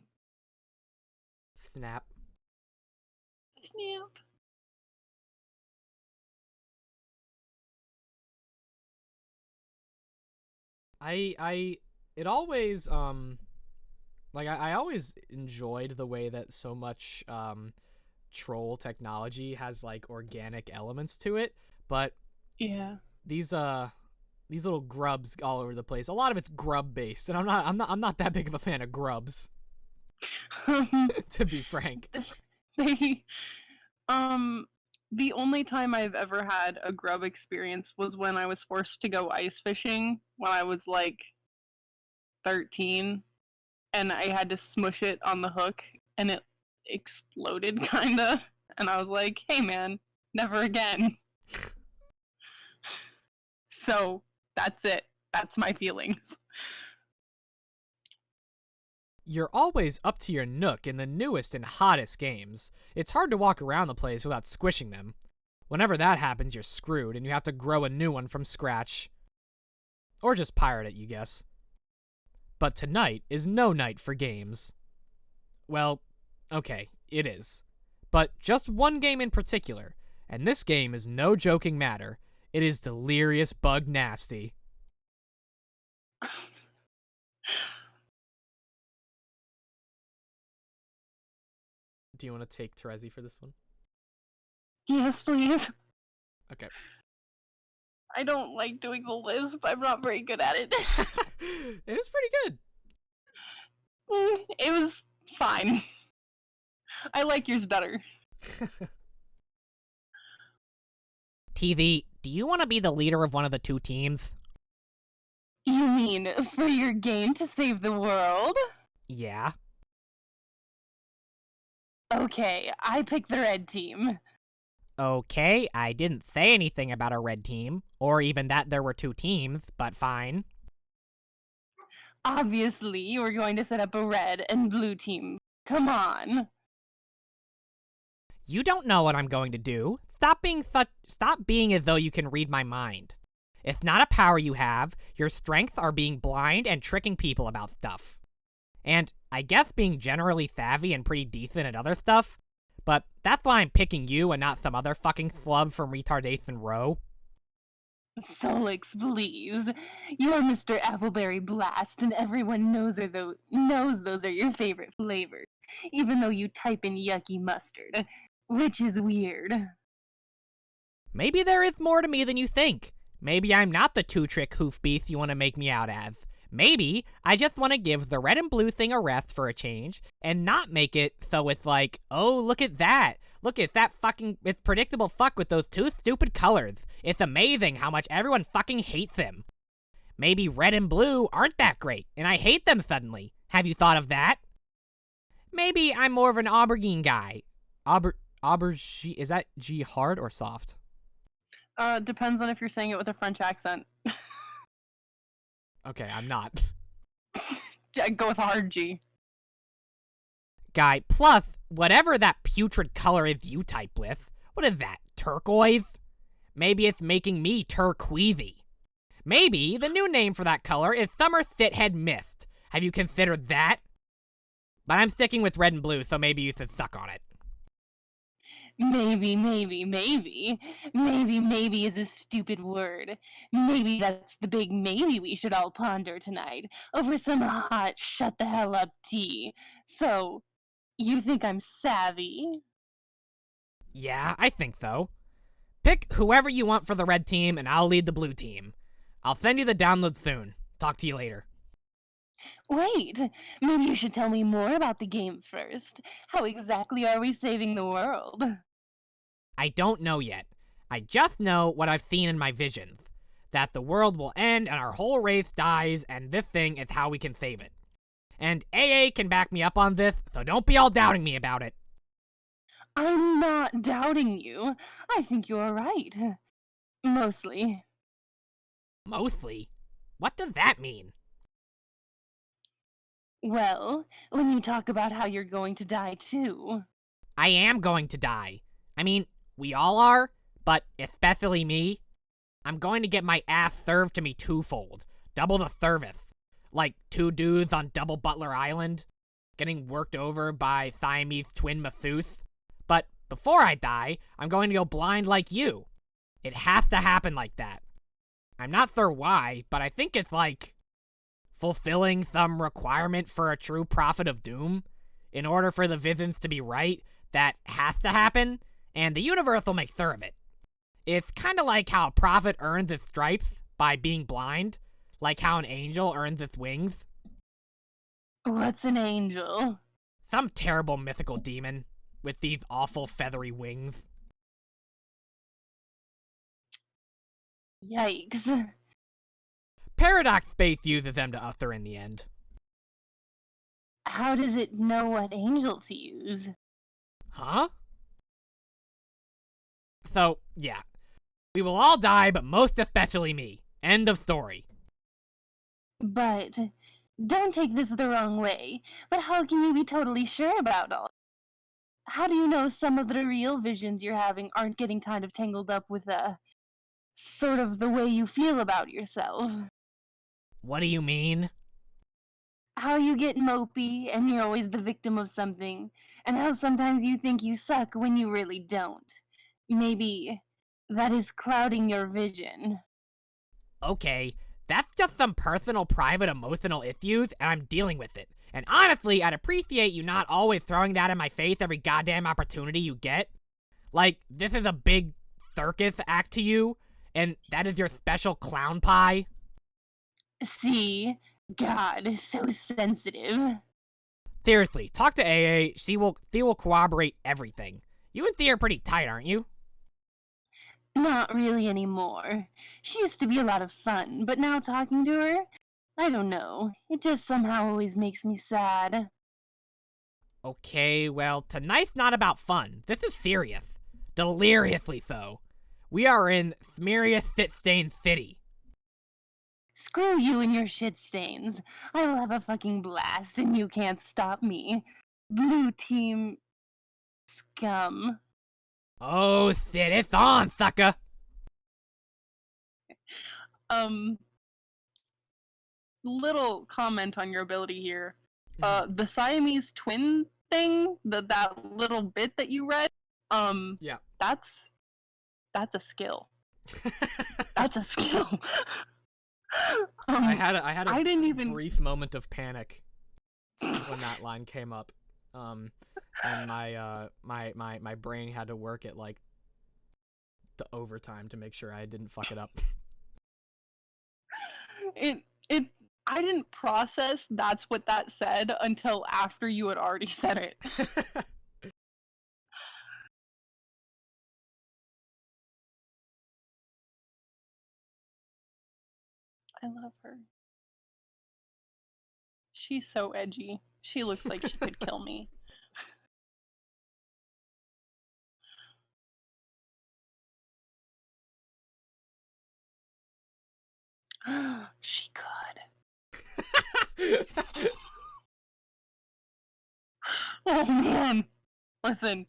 Snap. Snap. It always, like, I always enjoyed the way that so much, troll technology has, like, organic elements to it, but Yeah. these little grubs all over the place, a lot of it's grub based, and I'm not that big of a fan of grubs, to be frank. They, the only time I've ever had a grub experience was when I was forced to go ice fishing when I was like 13, and I had to smush it on the hook, and it exploded, kinda. And I was like, hey man, never again. So, that's it. That's my feelings. You're always up to your nook in the newest and hottest games. It's hard to walk around the place without squishing them. Whenever that happens, you're screwed, and you have to grow a new one from scratch. Or just pirate it, you guess. But tonight is no night for games. Well, okay, it is. But just one game in particular, and this game is no joking matter. It is Delirious Bug Nasty. Do you want to take Terezi for this one? Yes, please. Okay. I don't like doing the lisp. I'm not very good at it. It was pretty good. It was fine. I like yours better. TV, do you want to be the leader of one of the two teams? You mean for your game to save the world? Yeah. Okay, I pick the red team. Okay, I didn't say anything about a red team, or even that there were two teams, but fine. Obviously, we're going to set up a red and blue team. Come on. You don't know what I'm going to do. Stop being as though you can read my mind. It's not a power you have. Your strengths are being blind and tricking people about stuff. And I guess being generally savvy and pretty decent at other stuff. But that's why I'm picking you and not some other fucking slub from Retardation Row. Solix, please. You're Mr. Appleberry Blast, and everyone knows those are your favorite flavors, even though you type in yucky mustard, which is weird. Maybe there is more to me than you think. Maybe I'm not the two-trick hoofbeast you want to make me out as. Maybe I just want to give the red and blue thing a rest for a change, and not make it so it's like, oh, look at that. Look at that fucking, it's predictable fuck with those two stupid colors. It's amazing how much everyone fucking hates him. Maybe red and blue aren't that great, and I hate them suddenly. Have you thought of that? Maybe I'm more of an aubergine guy. Aubergine, is that G hard or soft? Depends on if you're saying it with a French accent. Okay, I'm not. Go with a hard G. Guy, plus, whatever that putrid color is you type with, what is that, turquoise? Maybe it's making me turquoisey. Maybe the new name for that color is Summer Shithead Mist. Have you considered that? But I'm sticking with red and blue, so maybe you should suck on it. Maybe. Maybe is a stupid word. Maybe that's the big maybe we should all ponder tonight over some hot shut the hell up tea. So, you think I'm savvy? Yeah, I think so. Pick whoever you want for the red team, and I'll lead the blue team. I'll send you the download soon. Talk to you later. Wait, maybe you should tell me more about the game first. How exactly are we saving the world? I don't know yet. I just know what I've seen in my visions. That the world will end and our whole race dies, and this thing is how we can save it. and AA can back me up on this, so don't be all doubting me about it. I'm not doubting you. I think you're right. Mostly. Mostly? What does that mean? Well, when you talk about how you're going to die too. I am going to die. I mean, we all are, but especially me. I'm going to get my ass served to me twofold. Double the service. Like 2 dudes on Double Butler Island, getting worked over by Siamese twin masseuse. But before I die, I'm going to go blind like you. It has to happen like that. I'm not sure why, but I think it's like fulfilling some requirement for a true prophet of doom. In order for the visions to be right, that has to happen, and the universe will make sure of it. It's kind of like how a prophet earns his stripes by being blind, like how an angel earns its wings. What's an angel? Some terrible mythical demon with these awful feathery wings. Yikes. Paradox Space uses them to usher in the end. How does it know what angel to use? Huh? So, yeah. We will all die, but most especially me. End of story. But, don't take this the wrong way, but how can you be totally sure about all? How do you know some of the real visions you're having aren't getting kind of tangled up with, sort of the way you feel about yourself? What do you mean? How you get mopey and you're always the victim of something, and how sometimes you think you suck when you really don't. Maybe that is clouding your vision. Okay, that's just some personal, private, emotional issues, and I'm dealing with it. And honestly, I'd appreciate you not always throwing that in my face every goddamn opportunity you get. Like, this is a big circus act to you, and that is your special clown pie. See? God, so sensitive. Seriously, talk to AA. She will corroborate everything. You and Thea are pretty tight, aren't you? Not really anymore. She used to be a lot of fun, but now talking to her, I don't know. It just somehow always makes me sad. Okay, well, tonight's not about fun. This is serious. Deliriously so. We are in Smerious Sit-Stain City. Screw you and your shit stains. I'll have a fucking blast and you can't stop me. Blue team scum. Oh, Sid, it's on, sucker! Little comment on your ability here. The Siamese twin thing, that little bit that you read, Yeah. that's a skill. That's a skill. I had a I didn't even brief moment of panic when that line came up. And my brain had to work at like the overtime to make sure I didn't fuck it up. I didn't process that's what that said until after you had already said it. I love her. She's so edgy. She looks like she could kill me. She could. Oh man. Listen.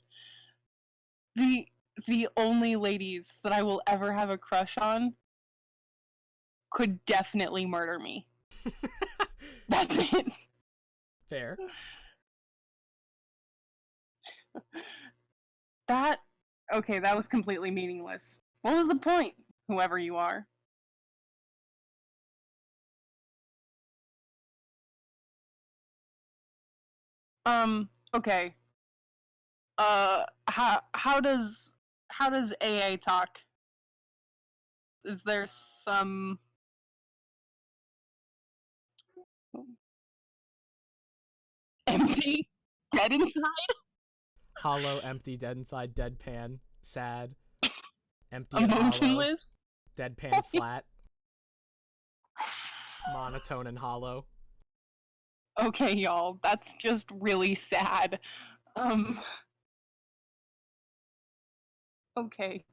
The only ladies that I will ever have a crush on could definitely murder me. That's it. Fair. Okay, that was completely meaningless. What was the point, whoever you are? Okay. How does AA talk? Is there some empty, dead inside, Hollow, empty, dead inside, deadpan, sad, empty and hollow, emotionless? deadpan flat, monotone and hollow. Okay, y'all, that's just really sad. Okay.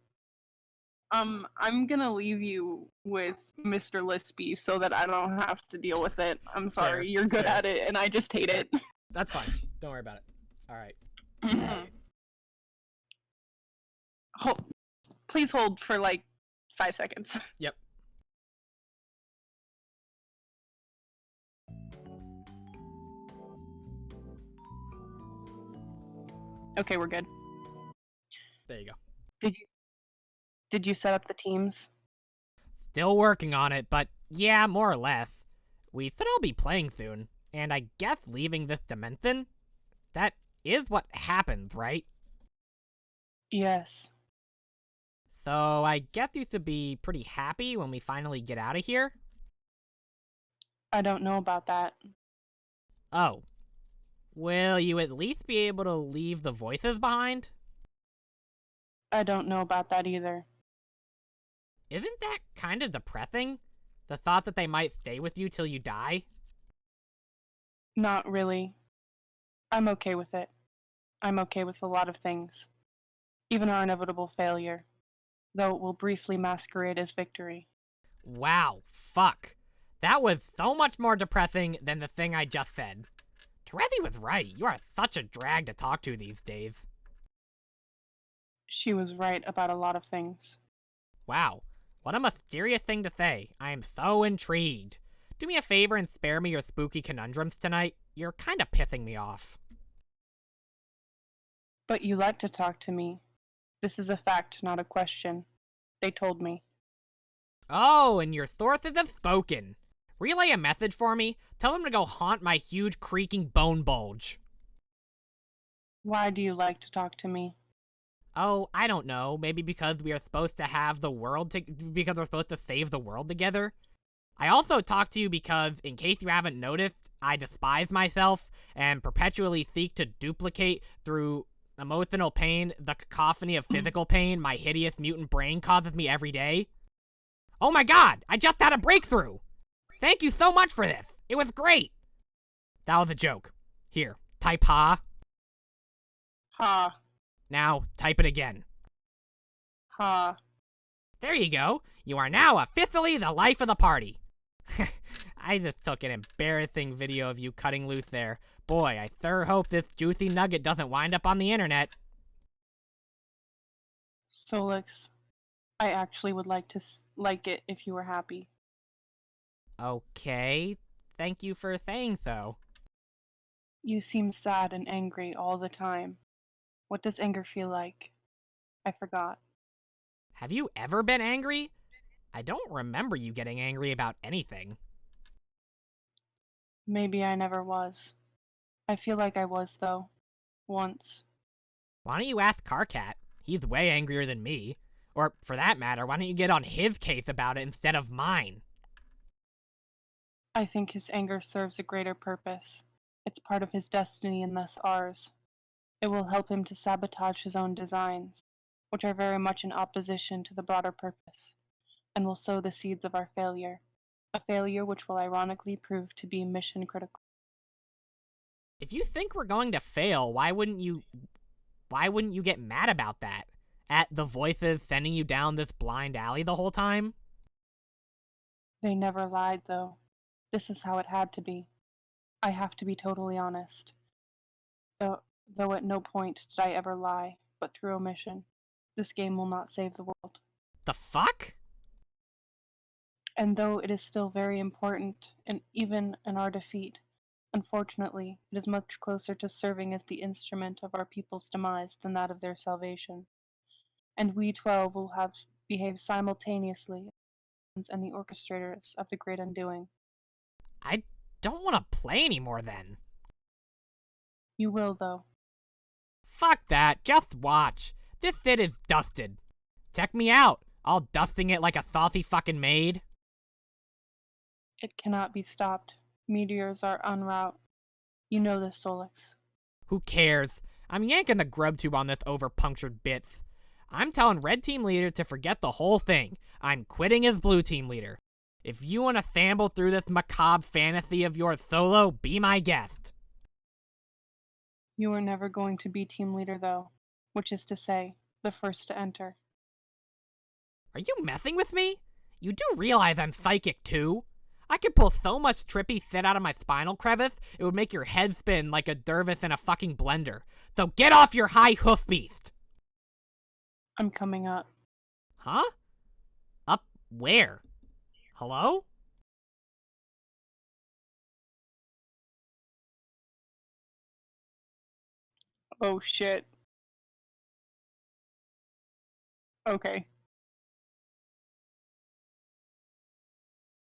I'm gonna leave you with Mr. Lispy so that I don't have to deal with it. I'm Fair, sorry, you're good fair. at it, and I just hate it. That's fine. Don't worry about it. All right. Please hold for like 5 seconds. Yep. Okay, we're good. There you go. Did you set up the teams? Still working on it, but yeah, more or less. We should all be playing soon, and I guess leaving this dimension? That is what happens, right? Yes. So I guess you should be pretty happy when we finally get out of here? I don't know about that. Oh. Will you at least be able to leave the voices behind? I don't know about that either. Isn't that kind of depressing? The thought that they might stay with you till you die? Not really. I'm okay with it. I'm okay with a lot of things. Even our inevitable failure. Though it will briefly masquerade as victory. Wow, fuck. That was so much more depressing than the thing I just said. Terezi was right. You are such a drag to talk to these days. She was right about a lot of things. Wow, what a mysterious thing to say. I am so intrigued. Do me a favor and spare me your spooky conundrums tonight. You're kind of pissing me off. But you like to talk to me. This is a fact, not a question. They told me. Oh, and your sources have spoken. Relay a message for me. Tell them to go haunt my huge creaking bone bulge. Why do you like to talk to me? Oh, I don't know. Maybe because we are supposed to have the world because we're supposed to save the world together. I also talk to you because, in case you haven't noticed, I despise myself and perpetually seek to duplicate through emotional pain the cacophony of physical pain my hideous mutant brain causes me every day. Oh my god, I just had a breakthrough! Thank you so much for this. It was great. That was a joke. Here, type ha. Ha. Now, type it again. Ha. There you go. You are now officially the life of the party. I just took an embarrassing video of you cutting loose there. Boy, I sure hope this juicy nugget doesn't wind up on the internet. Solix, I actually would like to like it if you were happy. Okay, thank you for saying so. You seem sad and angry all the time. What does anger feel like? I forgot. Have you ever been angry? I don't remember you getting angry about anything. Maybe I never was. I feel like I was, though. Once. Why don't you ask Carcat? He's way angrier than me. Or, for that matter, why don't you get on his case about it instead of mine? I think his anger serves a greater purpose. It's part of his destiny and thus ours. It will help him to sabotage his own designs, which are very much in opposition to the broader purpose, and will sow the seeds of our failure. A failure which will ironically prove to be mission critical. If you think we're going to fail, why wouldn't you get mad about that? At the voices sending you down this blind alley the whole time? They never lied, though. This is how it had to be. I have to be totally honest. Though at no point did I ever lie, but through omission. This game will not save the world. The fuck? And though it is still very important, and even in our defeat, unfortunately, it is much closer to serving as the instrument of our people's demise than that of their salvation. And we 12 will have behaved simultaneously and the orchestrators of the great undoing. I don't want to play anymore then. You will, though. Fuck that, just watch. This shit is dusted. Check me out, all dusting it like a saucy fucking maid. It cannot be stopped. Meteors are en route. You know this, Solix. Who cares? I'm yanking the grub tube on this over-punctured bits. I'm telling Red Team Leader to forget the whole thing. I'm quitting as Blue Team Leader. If you want to thamble through this macabre fantasy of yours solo, be my guest. You are never going to be team leader, though, which is to say, the first to enter. Are you messing with me? You do realize I'm psychic too? I could pull so much trippy shit out of my spinal crevice, it would make your head spin like a dervis in a fucking blender. So get off your high hoof beast! I'm coming up. Huh? Up where? Hello? Oh shit. Okay.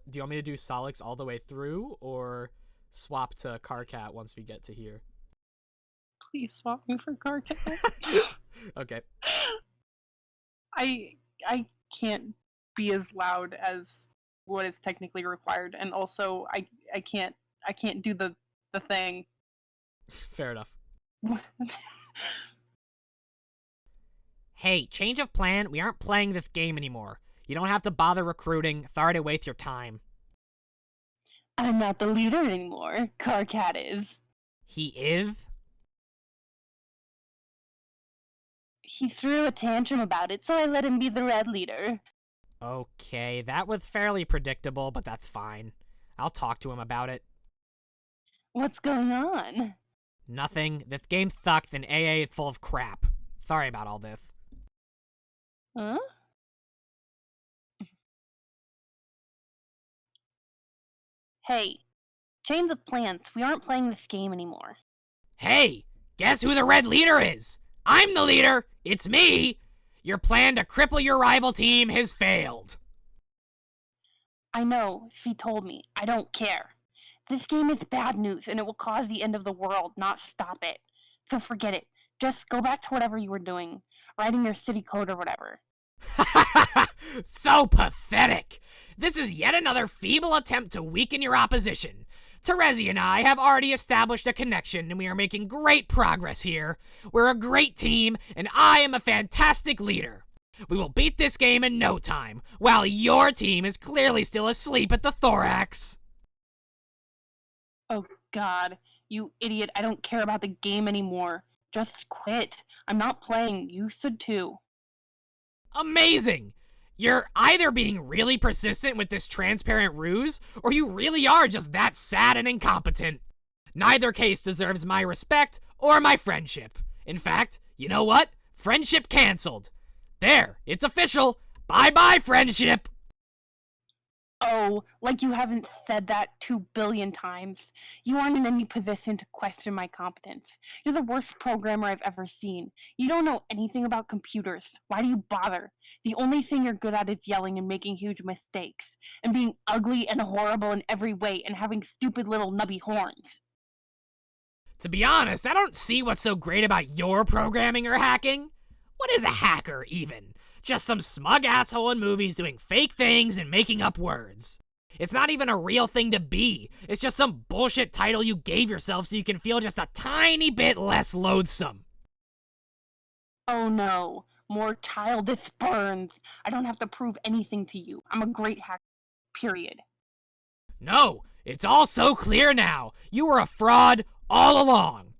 Do you want me to do Solix all the way through, or swap to Carcat once we get to here? Please swap me for Carcat. Okay. I can't be as loud as what is technically required, and also I can't do the thing. Fair enough. Hey, change of plan, we aren't playing this game anymore. You don't have to bother recruiting, sorry to waste your time. I'm not the leader anymore. Carcat is. He is? He threw a tantrum about it, so I let him be the red leader. Okay, that was fairly predictable, but that's fine. I'll talk to him about it. What's going on? Nothing. This game sucks and AA is full of crap. Sorry about all this. Huh? Hey, change of plans. We aren't playing this game anymore. Hey, guess who the red leader is? I'm the leader! It's me! Your plan to cripple your rival team has failed. I know, she told me. I don't care. This game is bad news, and it will cause the end of the world, not stop it. So forget it. Just go back to whatever you were doing. Writing your city code or whatever. So pathetic! This is yet another feeble attempt to weaken your opposition. Terezi and I have already established a connection, and we are making great progress here. We're a great team, and I am a fantastic leader. We will beat this game in no time, while your team is clearly still asleep at the thorax. Oh god, you idiot. I don't care about the game anymore. Just quit. I'm not playing. You should too. Amazing! You're either being really persistent with this transparent ruse, or you really are just that sad and incompetent. Neither case deserves my respect or my friendship. In fact, you know what? Friendship canceled. There, it's official. Bye-bye, friendship! Oh, like you haven't said that 2 billion times. You aren't in any position to question my competence. You're the worst programmer I've ever seen. You don't know anything about computers. Why do you bother? The only thing you're good at is yelling and making huge mistakes, and being ugly and horrible in every way, and having stupid little nubby horns. To be honest, I don't see what's so great about your programming or hacking. What is a hacker, even? Just some smug asshole in movies doing fake things and making up words. It's not even a real thing to be. It's just some bullshit title you gave yourself so you can feel just a tiny bit less loathsome. Oh no, more childish burns. I don't have to prove anything to you. I'm a great hacker, period. No, it's all so clear now. You were a fraud all along.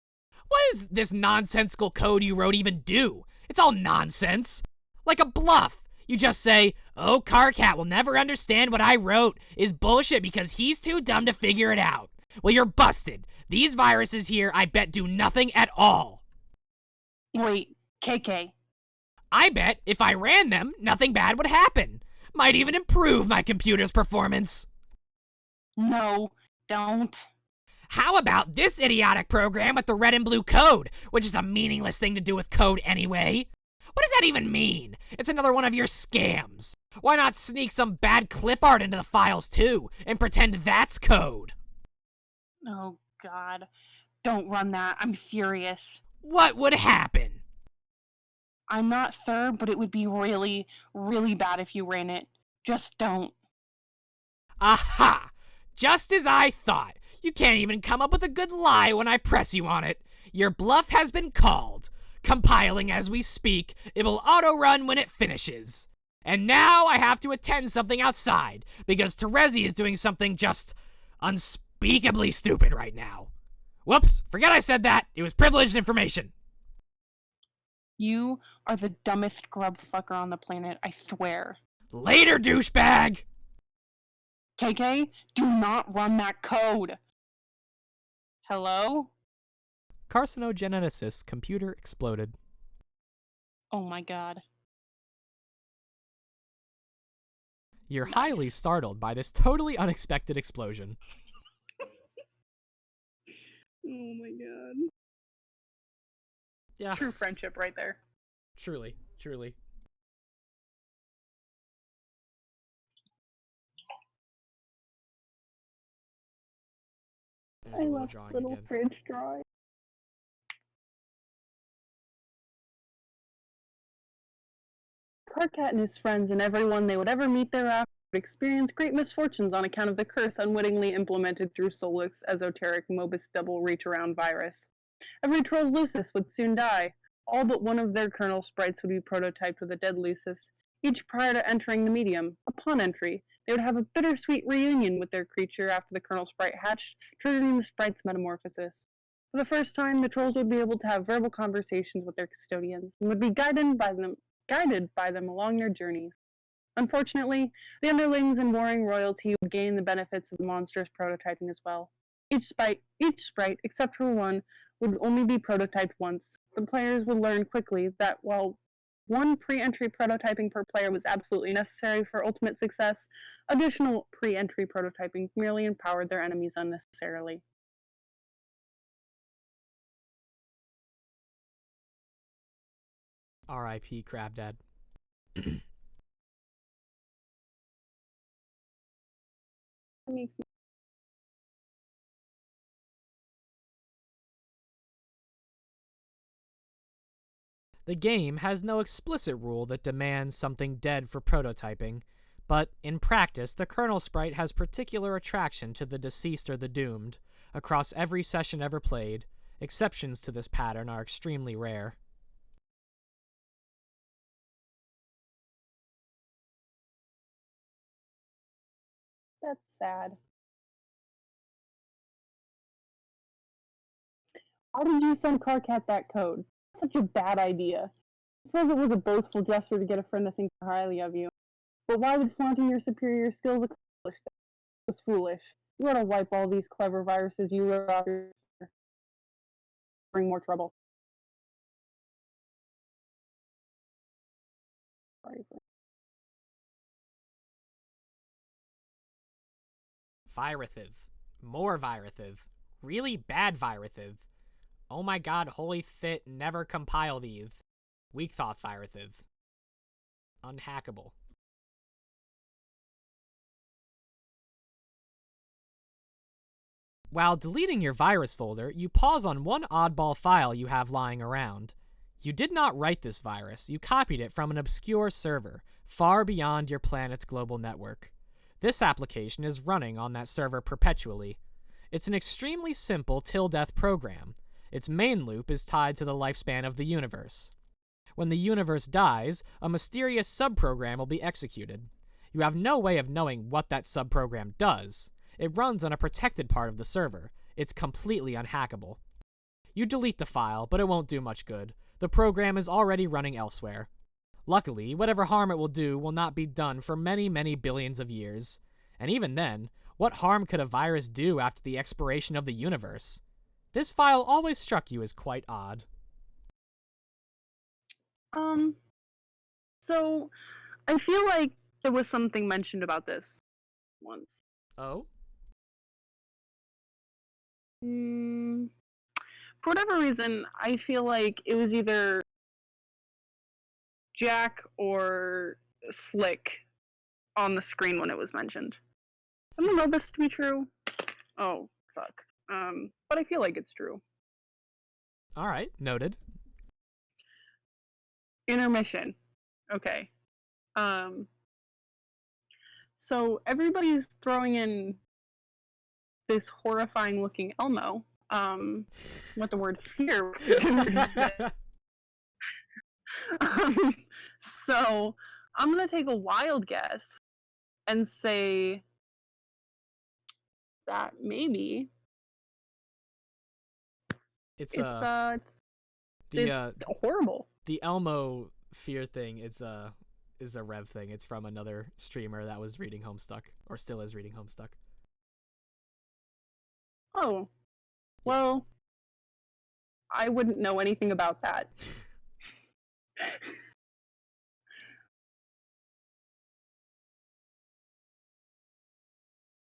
What does this nonsensical code you wrote even do? It's all nonsense. Like a bluff. You just say, oh, Carcat will never understand what I wrote is bullshit because he's too dumb to figure it out. Well, you're busted. These viruses here, I bet, do nothing at all. Wait, KK. I bet if I ran them, nothing bad would happen. Might even improve my computer's performance. No, don't. How about this idiotic program with the red and blue code, which is a meaningless thing to do with code anyway? What does that even mean? It's another one of your scams. Why not sneak some bad clip art into the files too, and pretend that's code? Oh god. Don't run that. I'm furious. What would happen? I'm not sure, but it would be really, really bad if you ran it. Just don't. Aha! Just as I thought. You can't even come up with a good lie when I press you on it. Your bluff has been called. Compiling as we speak, it will auto-run when it finishes. And now I have to attend something outside because Terezi is doing something just unspeakably stupid right now. Whoops, forget I said that. It was privileged information. You are the dumbest grub fucker on the planet, I swear. Later, douchebag! KK, do not run that code. Hello? Carcinogenesis computer exploded. Oh my god. You're highly startled by this totally unexpected explosion. Oh my god. Yeah, True friendship right there. truly, truly. There's I a little left drawing little again. fridge drawing. Carcat and his friends and everyone they would ever meet thereafter would experience great misfortunes on account of the curse unwittingly implemented through Solic's esoteric Mobus double reach-around virus. Every troll's Lucis would soon die. All but one of their kernel sprites would be prototyped with a dead Lucis, each prior to entering the medium. Upon entry, they would have a bittersweet reunion with their creature after the kernel sprite hatched, triggering the sprite's metamorphosis. For the first time, the trolls would be able to have verbal conversations with their custodians, and would be guided by them along their journeys. Unfortunately, the underlings and warring royalty would gain the benefits of the monstrous prototyping as well. Each sprite, except for one, would only be prototyped once. The players would learn quickly that while one pre-entry prototyping per player was absolutely necessary for ultimate success, additional pre-entry prototyping merely empowered their enemies unnecessarily. R.I.P. Crab Dad. The game has no explicit rule that demands something dead for prototyping, but in practice, the kernel sprite has particular attraction to the deceased or the doomed. Across every session ever played, exceptions to this pattern are extremely rare. That's sad. How did you send Carcat that code? Such a bad idea. I suppose it was a boastful gesture to get a friend to think highly of you. But why would flaunting your superior skills accomplish that? It was foolish. You ought to wipe all these clever viruses you wrote off your bring more trouble. Sorry for Virathiv. More Virathiv. Really bad Virathiv. Oh my god, holy fit, never compile these. Weak thought Virathiv. Unhackable. While deleting your virus folder, you pause on one oddball file you have lying around. You did not write this virus, you copied it from an obscure server, far beyond your planet's global network. This application is running on that server perpetually. It's an extremely simple till-death program. Its main loop is tied to the lifespan of the universe. When the universe dies, a mysterious subprogram will be executed. You have no way of knowing what that subprogram does. It runs on a protected part of the server. It's completely unhackable. You delete the file, but it won't do much good. The program is already running elsewhere. Luckily, whatever harm it will do will not be done for many, many billions of years. And even then, what harm could a virus do after the expiration of the universe? This file always struck you as quite odd. So, I feel like there was something mentioned about this once. Oh? For whatever reason, I feel like it was either Jack or Slick on the screen when it was mentioned. I don't know this to be true. Oh, fuck. But I feel like it's true. Alright, noted. Intermission. Okay. So everybody's throwing in this horrifying looking Elmo. What the word fear. So, I'm gonna take a wild guess and say that maybe It's it's the horrible. the Elmo fear thing is a Rev thing. It's from another streamer that was reading Homestuck, or still is reading Homestuck. Oh, well, I wouldn't know anything about that.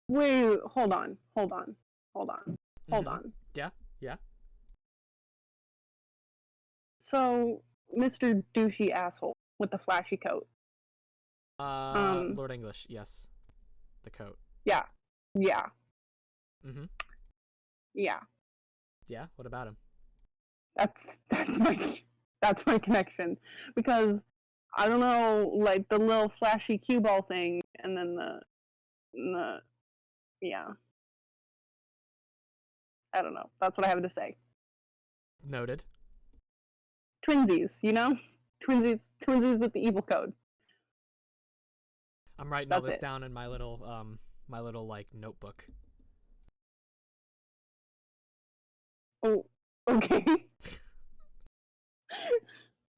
Wait, hold on. Yeah. So, Mr. Douchey Asshole with the flashy coat. Lord English, yes. The coat. Yeah. Mm-hmm. Yeah. Yeah, what about him? That's my connection. Because I don't know, like the little flashy cue ball thing, and then the yeah. I don't know. That's what I have to say. Noted. Twinsies, you know? Twinsies with the evil code. I'm writing all this down in my little like notebook. Oh, okay.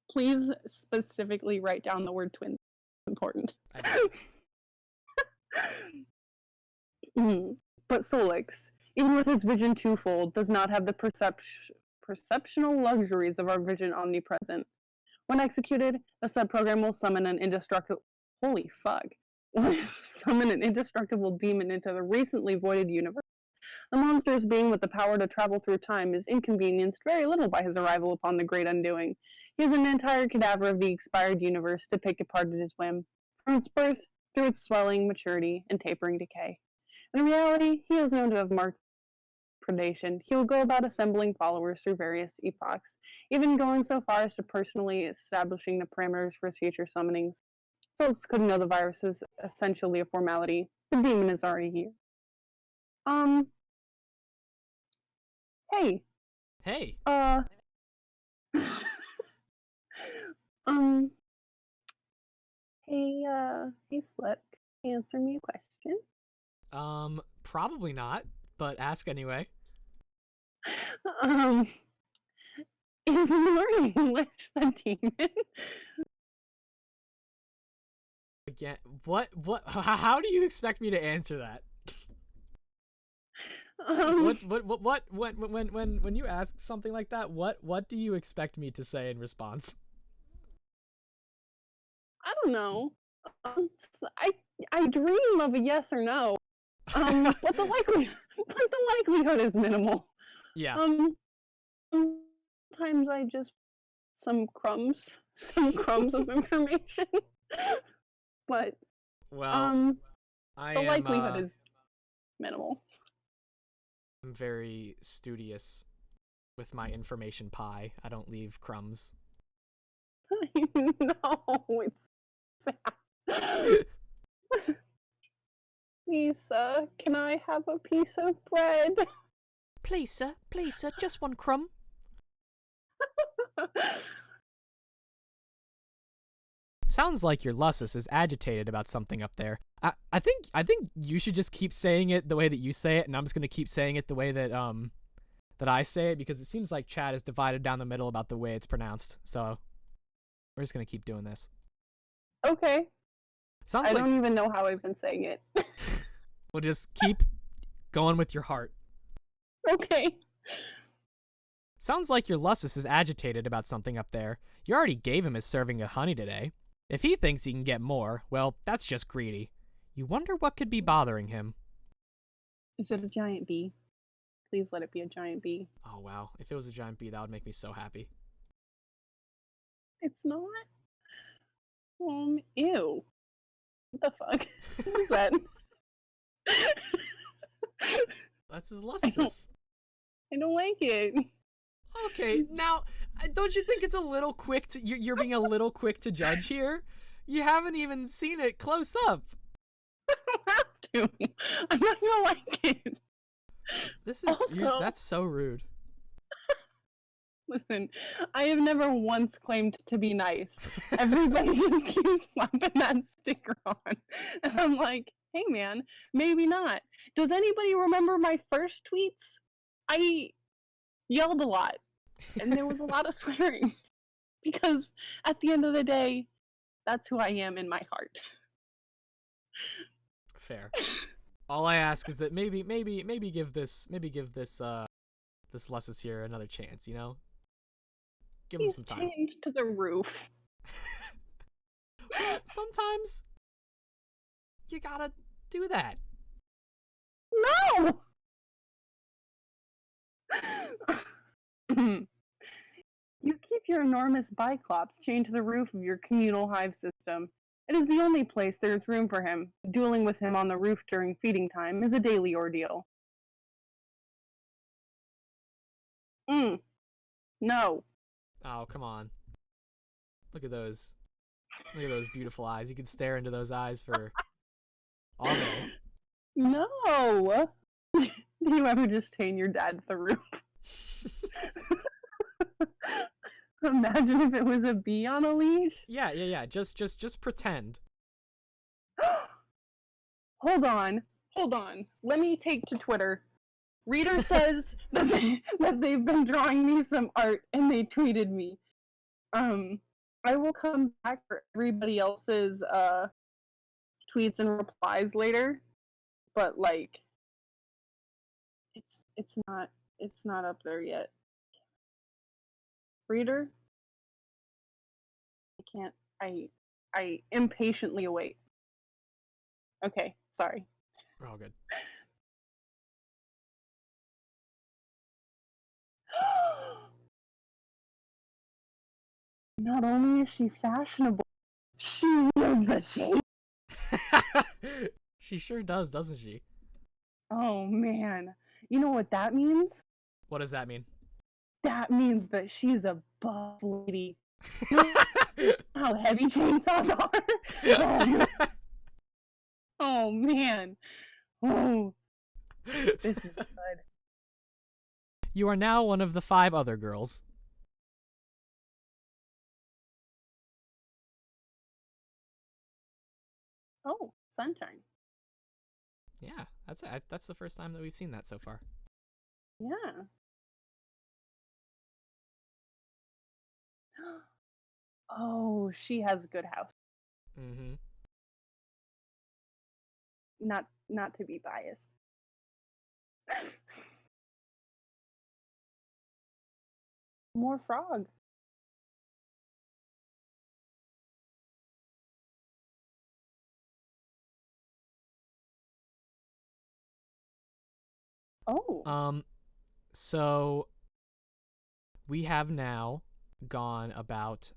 Please specifically write down the word twin. It's important. I do. But Solix, even with his vision twofold, does not have the perceptional luxuries of our vision omnipresent. When executed, the subprogram will summon an indestructible... Holy fuck. Summon an indestructible demon into the recently voided universe. The monster's being with the power to travel through time is inconvenienced very little by his arrival upon the Great Undoing. He is an entire cadaver of the expired universe to pick apart at his whim, from its birth through its swelling, maturity, and tapering decay. In reality, he is known to have marked predation. He will go about assembling followers through various epochs, even going so far as to personally establishing the parameters for his future summonings. Folks couldn't know the virus is essentially a formality. The demon is already here. Hey. Hey. Hey, Slick, answer me a question. Probably not, but ask anyway. Is learning English a demon? Again, what? How do you expect me to answer that? When you ask something like that, what do you expect me to say in response? I don't know. I dream of a yes or no. But the likelihood is minimal. Yeah. Sometimes I just some crumbs of information. But well, the likelihood is minimal. I'm very studious with my information pie. I don't leave crumbs. No, it's sad. Lisa, can I have a piece of bread? Please, sir, just one crumb. Sounds like your Lussus is agitated about something up there. I think you should just keep saying it the way that you say it, and I'm just gonna keep saying it the way that that I say it, because it seems like chat is divided down the middle about the way it's pronounced. So we're just gonna keep doing this. Okay. Sounds I like don't even know how I've been saying it. we'll just keep going with your heart. Okay. Sounds like your Lussus is agitated about something up there. You already gave him his serving of honey today. If he thinks he can get more, well, that's just greedy. You wonder what could be bothering him. Is it a giant bee? Please let it be a giant bee. Oh, wow. If it was a giant bee, that would make me so happy. It's not? Ew. What the fuck? What is that? That's his Lussus. I don't like it. Okay, now, don't you think it's a little quick to... You're being a little quick to judge here? You haven't even seen it close up. I don't have to. I'm not gonna like it. This is... Also, that's so rude. Listen, I have never once claimed to be nice. Everybody just keeps slapping that sticker on. And I'm like, hey man, maybe not. Does anybody remember my first tweets? I yelled a lot, and there was a lot of swearing. Because at the end of the day, that's who I am in my heart. Fair. All I ask is that maybe give this this Lessus here another chance, you know? Give him He's some time. chained to the roof. Well, sometimes you gotta do that. No! You keep your enormous Biclops chained to the roof of your communal hive system. It is the only place there is room for him. Dueling with him on the roof during feeding time is a daily ordeal. No. Oh, come on. Look at those. Look at those beautiful eyes. You could stare into those eyes for all day. No! Did you ever just chain your dad to the roof? Imagine if it was a bee on a leash. Yeah. Just pretend. Hold on. Let me take to Twitter. Reader says that they've been drawing me some art and they tweeted me. I will come back for everybody else's tweets and replies later, but like it's not up there yet. Reader, I can't. I impatiently await. Okay, sorry. We're all good. Not only is she fashionable, she wields a shape. She sure does, doesn't she? Oh man. You know what that means? What does that mean? That means that she's a buff lady. How heavy chainsaws are? Oh man. Oh, this is good. You are now one of the 5 other girls. Oh, sunshine. Yeah, that's the first time that we've seen that so far. Yeah. Oh, she has a good house. Mm-hmm. Not to be biased. More frog. Oh. So we have now gone about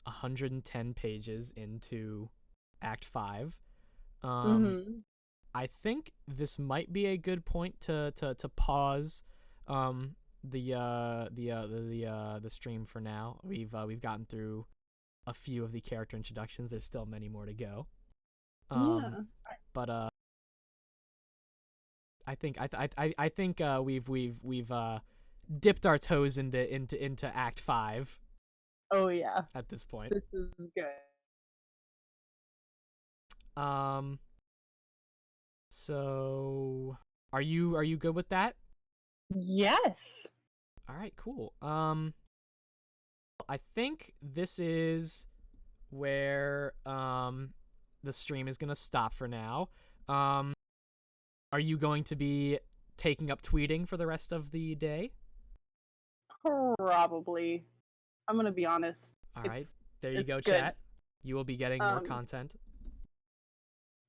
110 pages into Act 5. I think this might be a good point to pause the stream for now. We've gotten through a few of the character introductions. There's still many more to go. Yeah. But I think we've dipped our toes into Act 5 Oh yeah. at this point. This is good. So are you good with that? Yes. All right, cool. I think this is where the stream is gonna stop for now. Are you going to be taking up tweeting for the rest of the day? Probably. I'm gonna be honest. All right, there you go, it's good. chat. You will be getting more content.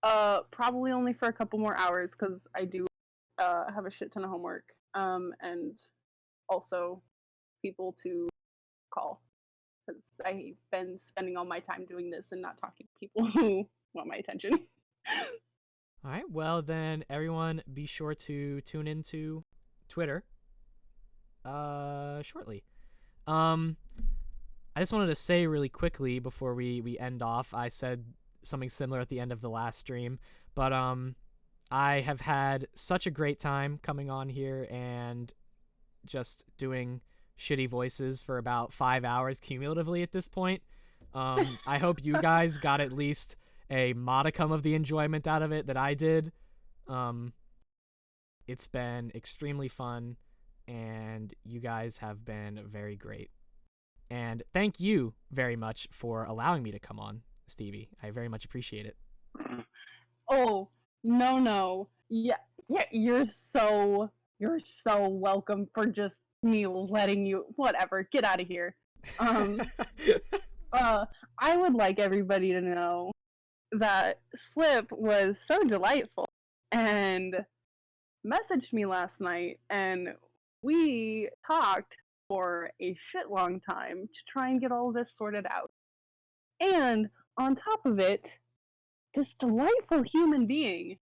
Probably only for a couple more hours because I do have a shit ton of homework. And also people to call because I've been spending all my time doing this and not talking to people who want my attention. All right, well then, everyone, be sure to tune into Twitter shortly. I just wanted to say really quickly before we end off, I said something similar at the end of the last stream, but I have had such a great time coming on here and just doing shitty voices for about 5 hours cumulatively at this point. I hope you guys got at least a modicum of the enjoyment out of it that I did. It's been extremely fun, and you guys have been very great. And thank you very much for allowing me to come on, Stevie. I very much appreciate it. Oh, no. Yeah, you're so welcome for just me letting you, whatever, get out of here. I would like everybody to know that Slip was so delightful and messaged me last night, and we talked for a shit long time to try and get all this sorted out. And on top of it, this delightful human being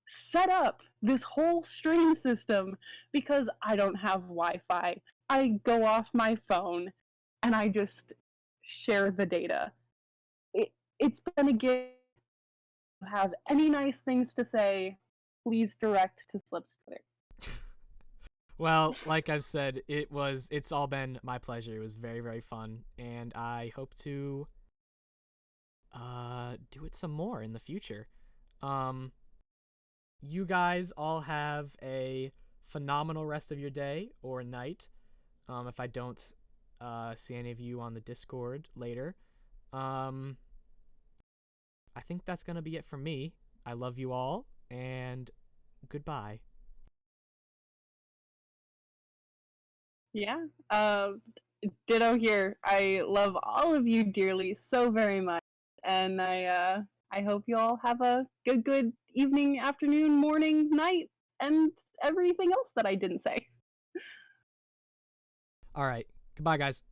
set up this whole stream system because I don't have Wi-Fi. I go off my phone and I just share the data. It's been a gift. If you have any nice things to say, please direct to Slip's Twitter. Well, like I've said, it's all been my pleasure. It was very, very fun, and I hope to do it some more in the future. You guys all have a phenomenal rest of your day or night. If I don't see any of you on the Discord later. I think that's going to be it from me. I love you all, and goodbye. Yeah, ditto here. I love all of you dearly so very much, and I hope you all have a good evening, afternoon, morning, night, and everything else that I didn't say. All right. Goodbye, guys.